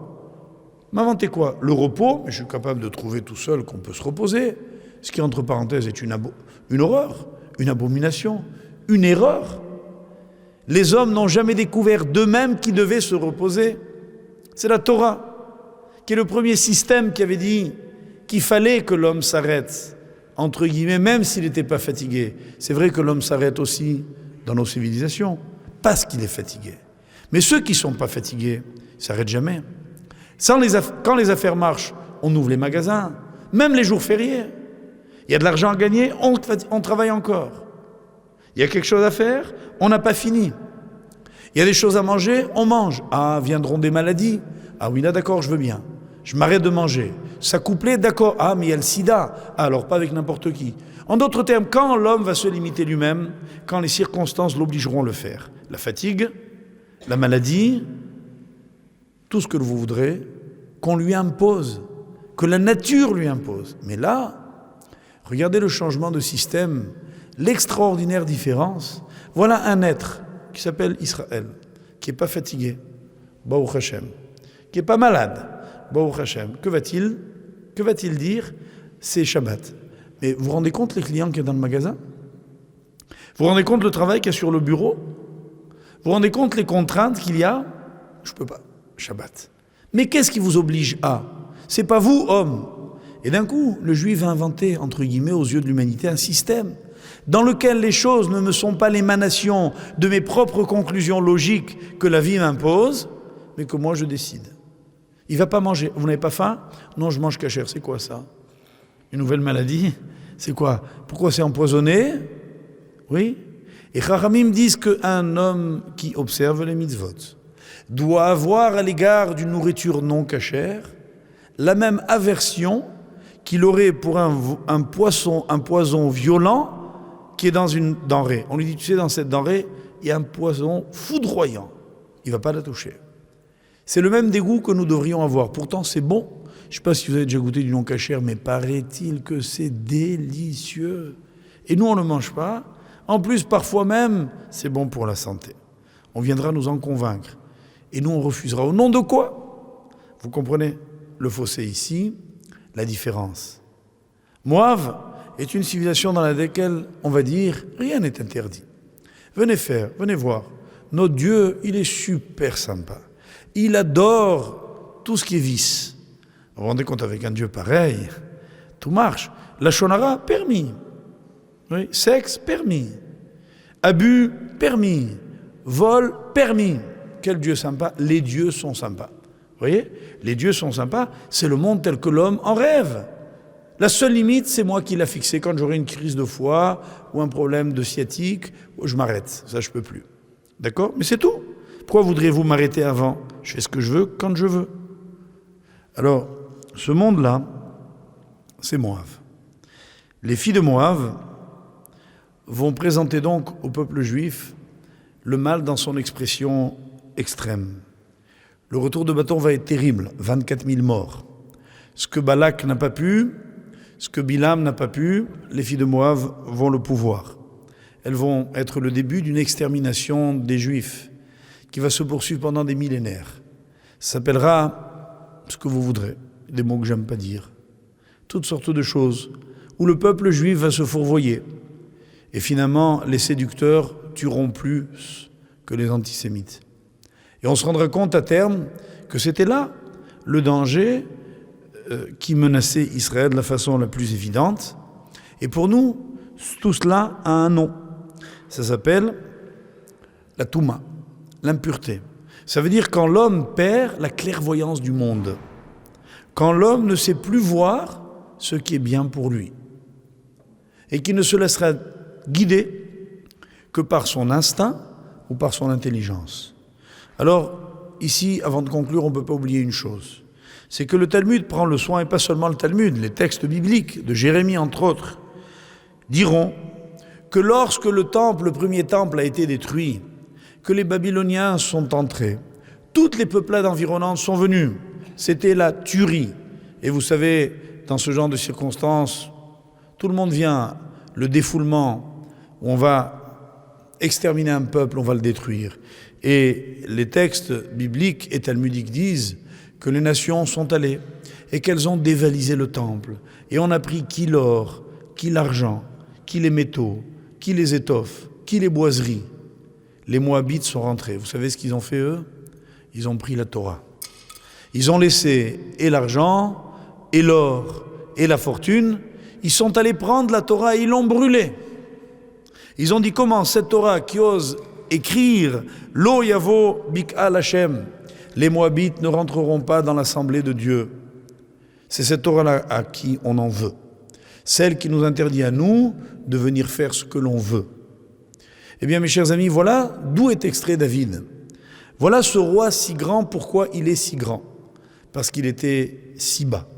M'inventer quoi? Le repos, mais je suis capable de trouver tout seul qu'on peut se reposer, ce qui entre parenthèses est une horreur, une abomination, une erreur. Les hommes n'ont jamais découvert d'eux-mêmes qu'ils devaient se reposer. C'est la Torah, qui est le premier système qui avait dit qu'il fallait que l'homme s'arrête, entre guillemets, même s'il n'était pas fatigué. C'est vrai que l'homme s'arrête aussi dans nos civilisations, parce qu'il est fatigué. Mais ceux qui ne sont pas fatigués, ils ne s'arrêtent jamais. Quand les affaires marchent, on ouvre les magasins, même les jours fériés. Il y a de l'argent à gagner, on travaille encore. Il y a quelque chose à faire, on n'a pas fini. Il y a des choses à manger, on mange. Ah, viendront des maladies. Ah oui, là d'accord, je veux bien. Je m'arrête de manger. Ça couplé, d'accord. Ah, mais il y a le sida. Ah, alors pas avec n'importe qui. En d'autres termes, quand l'homme va se limiter lui-même, quand les circonstances l'obligeront à le faire, la fatigue, la maladie, tout ce que vous voudrez, qu'on lui impose, que la nature lui impose. Mais là, regardez le changement de système, l'extraordinaire différence. Voilà un être qui s'appelle Israël, qui n'est pas fatigué, Baruch Hashem, qui n'est pas malade, Baruch Hashem. Que va-t-il dire? C'est Shabbat. Mais vous vous rendez compte les clients qu'il y a dans le magasin? Vous vous rendez compte le travail qu'il y a sur le bureau? Vous vous rendez compte les contraintes qu'il y a? Je ne peux pas, Shabbat. Mais qu'est-ce qui vous oblige à? C'est pas vous, homme. Et d'un coup, le juif a inventé, entre guillemets, aux yeux de l'humanité, un système dans lequel les choses ne me sont pas l'émanation de mes propres conclusions logiques que la vie m'impose, mais que moi je décide. Il ne va pas manger. Vous n'avez pas faim? Non, je mange kasher. C'est quoi ça? Une nouvelle maladie? C'est quoi? Pourquoi c'est empoisonné? Oui. Et Chachamim disent qu'un homme qui observe les mitzvot doit avoir à l'égard d'une nourriture non kasher la même aversion qu'il aurait pour un poison violent qui est dans une denrée. On lui dit, tu sais, dans cette denrée, il y a un poison foudroyant. Il ne va pas la toucher. C'est le même dégoût que nous devrions avoir. Pourtant, c'est bon. Je ne sais pas si vous avez déjà goûté du non kasher, mais paraît-il que c'est délicieux. Et nous, on ne le mange pas. En plus, parfois même, c'est bon pour la santé. On viendra nous en convaincre. Et nous, on refusera. Au nom de quoi? Vous comprenez le fossé ici, la différence. Moab est une civilisation dans laquelle on va dire rien n'est interdit. Venez voir. Notre Dieu, il est super sympa. Il adore tout ce qui est vice. Vous vous rendez compte, avec un Dieu pareil, tout marche. La shonara, permis. Oui. Sexe, permis. Abus, permis. Vol, permis. Quel Dieu sympa? Les dieux sont sympas. Vous voyez? Les dieux sont sympas, c'est le monde tel que l'homme en rêve. La seule limite, c'est moi qui l'ai fixé. Quand j'aurai une crise de foie ou un problème de sciatique, je m'arrête. Ça, je ne peux plus. D'accord? Mais c'est tout. Pourquoi voudriez-vous m'arrêter avant? Je fais ce que je veux, quand je veux. Alors, ce monde-là, c'est Moab. Les filles de Moab vont présenter donc au peuple juif le mal dans son expression extrême. Le retour de bâton va être terrible, 24 000 morts. Ce que Balak n'a pas pu, ce que Bilam n'a pas pu, les filles de Moab vont le pouvoir. Elles vont être le début d'une extermination des Juifs qui va se poursuivre pendant des millénaires. Ça s'appellera ce que vous voudrez, des mots que j'aime pas dire. Toutes sortes de choses où le peuple juif va se fourvoyer. Et finalement, les séducteurs tueront plus que les antisémites. Et on se rendra compte à terme que c'était là le danger qui menaçait Israël de la façon la plus évidente. Et pour nous, tout cela a un nom. Ça s'appelle la Touma, l'impureté. Ça veut dire quand l'homme perd la clairvoyance du monde, quand l'homme ne sait plus voir ce qui est bien pour lui, et qui ne se laissera guider que par son instinct ou par son intelligence. Alors, ici, avant de conclure, on ne peut pas oublier une chose, c'est que le Talmud prend le soin, et pas seulement le Talmud, les textes bibliques de Jérémie entre autres, diront que lorsque le premier temple a été détruit, que les Babyloniens sont entrés, toutes les peuplades environnantes sont venues. C'était la tuerie. Et vous savez, dans ce genre de circonstances, tout le monde vient, le défoulement, où on va exterminer un peuple, on va le détruire. Et les textes bibliques et talmudiques disent que les nations sont allées et qu'elles ont dévalisé le temple. Et on a pris qui l'or, qui l'argent, qui les métaux, qui les étoffes, qui les boiseries. Les Moabites sont rentrés. Vous savez ce qu'ils ont fait, eux? Ils ont pris la Torah. Ils ont laissé et l'argent, et l'or, et la fortune. Ils sont allés prendre la Torah et ils l'ont brûlée. Ils ont dit comment cette Torah qui ose écrire « Lo yavo bik'al Hashem » les Moabites ne rentreront pas dans l'assemblée de Dieu. C'est cette Torah-là à qui on en veut. Celle qui nous interdit à nous de venir faire ce que l'on veut. Eh bien, mes chers amis, voilà d'où est extrait David. Voilà ce roi si grand, pourquoi il est si grand? Parce qu'il était si bas.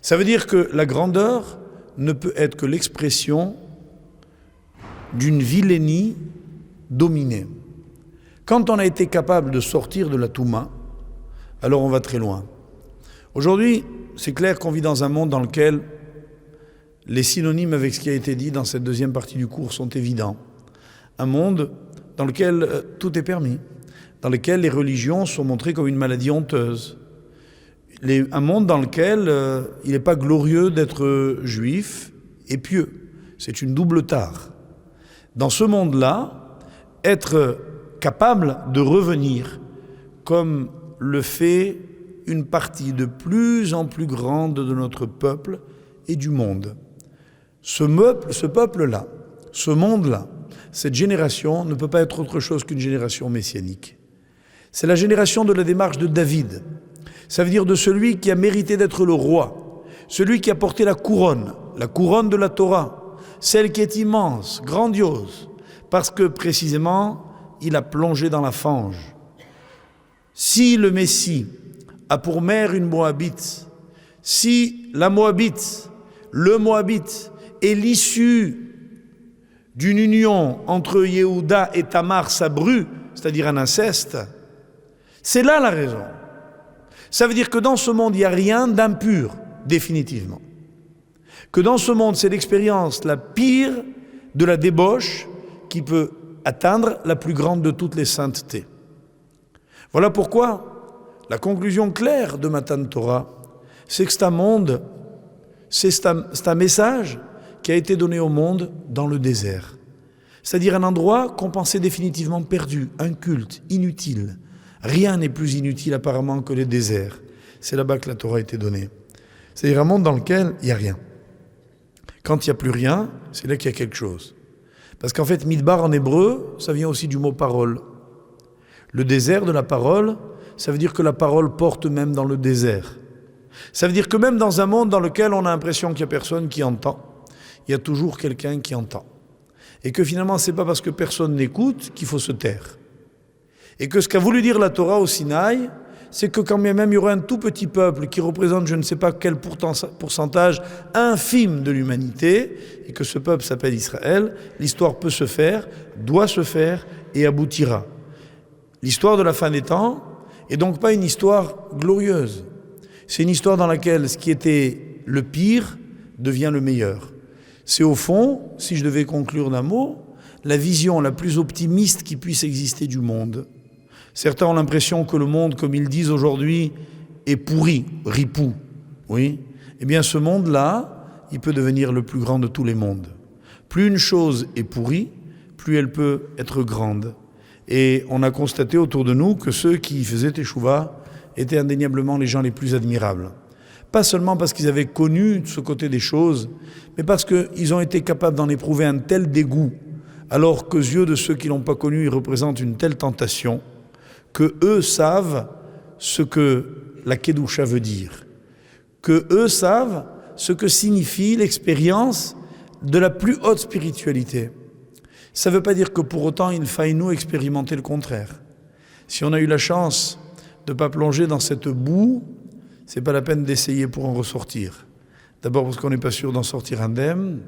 Ça veut dire que la grandeur ne peut être que l'expression d'une vilainie dominée. Quand on a été capable de sortir de la Touma, alors on va très loin. Aujourd'hui, c'est clair qu'on vit dans un monde dans lequel les synonymes avec ce qui a été dit dans cette deuxième partie du cours sont évidents. Un monde dans lequel tout est permis, dans lequel les religions sont montrées comme une maladie honteuse. Un monde dans lequel il n'est pas glorieux d'être juif et pieux. C'est une double tare. Dans ce monde-là, être capable de revenir comme le fait une partie de plus en plus grande de notre peuple et du monde. Ce peuple-là, ce monde-là, cette génération ne peut pas être autre chose qu'une génération messianique. C'est la génération de la démarche de David. Ça veut dire de celui qui a mérité d'être le roi, celui qui a porté la couronne de la Torah, celle qui est immense, grandiose, parce que précisément, il a plongé dans la fange. Si le Messie a pour mère une Moabite, si la Moabite, le Moabite, est l'issue d'une union entre Yehuda et Tamar, sa bru, c'est-à-dire un inceste, c'est là la raison. Ça veut dire que dans ce monde, il n'y a rien d'impur, définitivement. Que dans ce monde, c'est l'expérience la pire de la débauche qui peut atteindre la plus grande de toutes les saintetés. Voilà pourquoi la conclusion claire de Matan Torah, c'est que c'est un monde, c'est un message qui a été donné au monde dans le désert. C'est-à-dire un endroit qu'on pensait définitivement perdu, inculte, inutile. Rien n'est plus inutile apparemment que les déserts. C'est là-bas que la Torah a été donnée. C'est-à-dire un monde dans lequel il n'y a rien. Quand il n'y a plus rien, c'est là qu'il y a quelque chose. Parce qu'en fait, Midbar en hébreu, ça vient aussi du mot parole. Le désert de la parole, ça veut dire que la parole porte même dans le désert. Ça veut dire que même dans un monde dans lequel on a l'impression qu'il n'y a personne qui entend, il y a toujours quelqu'un qui entend. Et que finalement, ce n'est pas parce que personne n'écoute qu'il faut se taire. Et que ce qu'a voulu dire la Torah au Sinaï, c'est que quand même il y aurait un tout petit peuple qui représente je ne sais pas quel pourcentage infime de l'humanité, et que ce peuple s'appelle Israël, l'histoire peut se faire, doit se faire et aboutira. L'histoire de la fin des temps est donc pas une histoire glorieuse. C'est une histoire dans laquelle ce qui était le pire devient le meilleur. C'est au fond, si je devais conclure d'un mot, la vision la plus optimiste qui puisse exister du monde. Certains ont l'impression que le monde, comme ils disent aujourd'hui, est pourri, ripou. Oui. Eh bien, ce monde-là, il peut devenir le plus grand de tous les mondes. Plus une chose est pourrie, plus elle peut être grande. Et on a constaté autour de nous que ceux qui faisaient Teshuvah étaient indéniablement les gens les plus admirables. Pas seulement parce qu'ils avaient connu ce côté des choses, mais parce qu'ils ont été capables d'en éprouver un tel dégoût, alors qu'aux yeux de ceux qui ne l'ont pas connu, ils représentent une telle tentation, que eux savent ce que la Kedusha veut dire, que eux savent ce que signifie l'expérience de la plus haute spiritualité. Ça ne veut pas dire que pour autant il faille nous expérimenter le contraire. Si on a eu la chance de ne pas plonger dans cette boue, ce n'est pas la peine d'essayer pour en ressortir. D'abord parce qu'on n'est pas sûr d'en sortir indemne,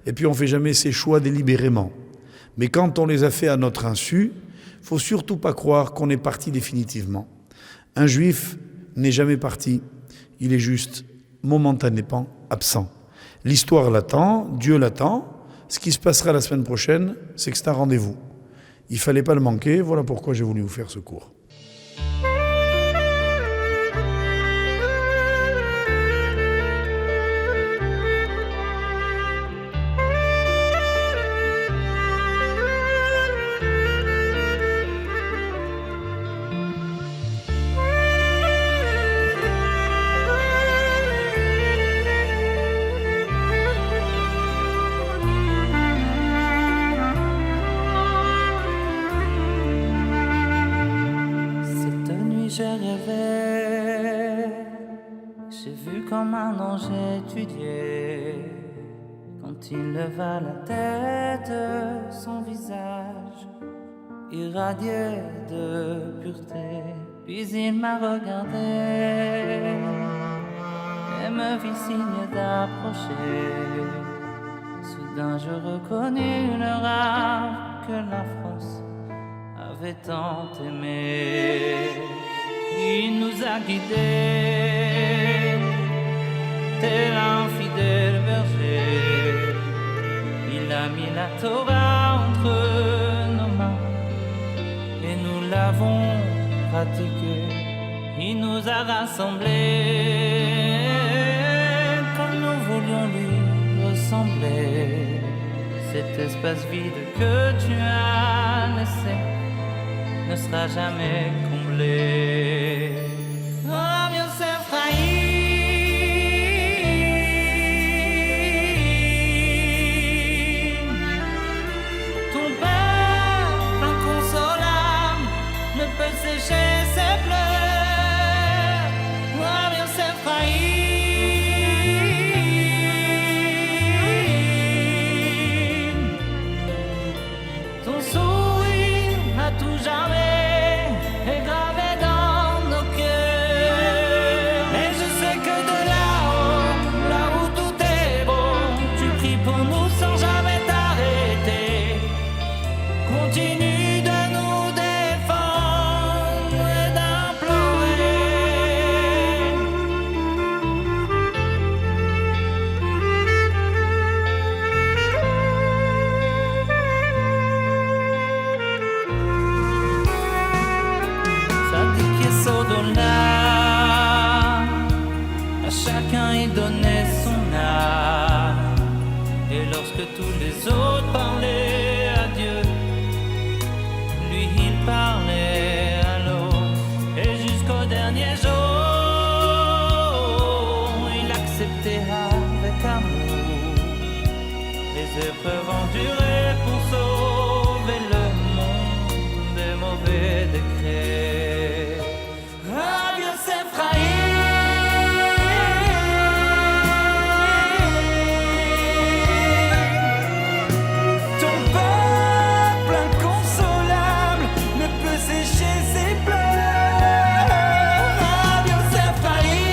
et puis on ne fait jamais ses choix délibérément. Mais quand on les a fait à notre insu, il ne faut surtout pas croire qu'on est parti définitivement. Un juif n'est jamais parti, il est juste momentanément absent. L'histoire l'attend, Dieu l'attend. Ce qui se passera la semaine prochaine, c'est que c'est un rendez-vous. Il ne fallait pas le manquer, voilà pourquoi j'ai voulu vous faire ce cours. J'ai rêvé, j'ai vu comme un ange étudié. Quand il leva la tête, son visage irradié de pureté. Puis il m'a regardé et me fit signe d'approcher. Soudain je reconnus le rêve que la France avait tant aimé. Il nous a guidés, tel un fidèle berger. Il a mis la Torah entre nos mains et nous l'avons pratiquée. Il nous a rassemblés comme nous voulions lui ressembler. Cet espace vide que tu as laissé ne sera jamais comblé. Oh, Yosef Chaim, ton peuple inconsolable ne peut sécher ses pleurs. Oh, Yosef Chaim, ton sourire à tout jamais est gravé dans nos cœurs. Et je sais que de là-haut, là où tout est beau, tu pries pour nous sans jamais t'arrêter. Continue de nous défendre et d'implorer. À chacun il donnait son âme. Et lorsque tous les autres parlaient à Dieu, lui il parlait à l'autre. Et jusqu'au dernier jour, il acceptait avec amour les épreuves endurées pour sauver le monde des mauvais décrets. Rav Yosef Chaim, ton peuple inconsolable ne peut sécher ses pleurs. Rav Yosef Chaim,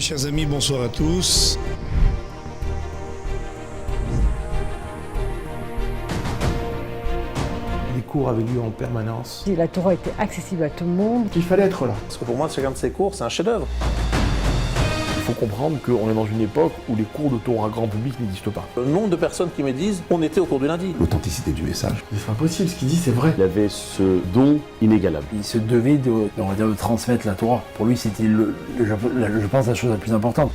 chers amis, bonsoir à tous. Les cours avaient lieu en permanence. La Torah était accessible à tout le monde. Il fallait être là. Parce que pour moi, chacun de ces cours, c'est un chef-d'œuvre. Il faut comprendre qu'on est dans une époque où les cours de Torah grand public n'existent pas. Le nombre de personnes qui me disent « on était au cours du lundi ». L'authenticité du message. C'est impossible, ce qu'il dit c'est vrai. Il avait ce don inégalable. Il se devait de transmettre la Torah. Pour lui, c'était, je pense, la chose la plus importante.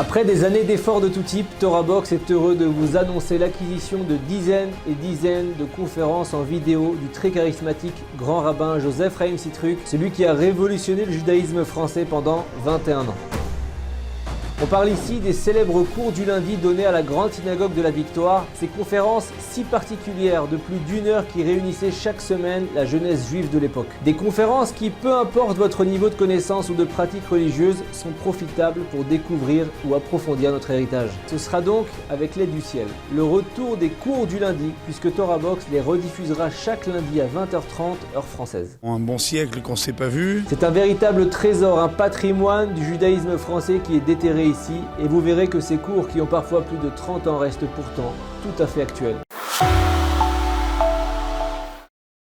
Après des années d'efforts de tout type, TorahBox est heureux de vous annoncer l'acquisition de dizaines et dizaines de conférences en vidéo du très charismatique grand rabbin Joseph Chaim Sitruk, celui qui a révolutionné le judaïsme français pendant 21 ans. On parle ici des célèbres cours du lundi donnés à la grande synagogue de la Victoire, ces conférences si particulières de plus d'1 heure qui réunissaient chaque semaine la jeunesse juive de l'époque. Des conférences qui, peu importe votre niveau de connaissance ou de pratique religieuse, sont profitables pour découvrir ou approfondir notre héritage. Ce sera donc, avec l'aide du ciel, le retour des cours du lundi, puisque TorahBox les rediffusera chaque lundi à 20h30 heure française. Un bon siècle qu'on ne s'est pas vu. C'est un véritable trésor, un patrimoine du judaïsme français qui est déterré ici, et vous verrez que ces cours qui ont parfois plus de 30 ans restent pourtant tout à fait actuels.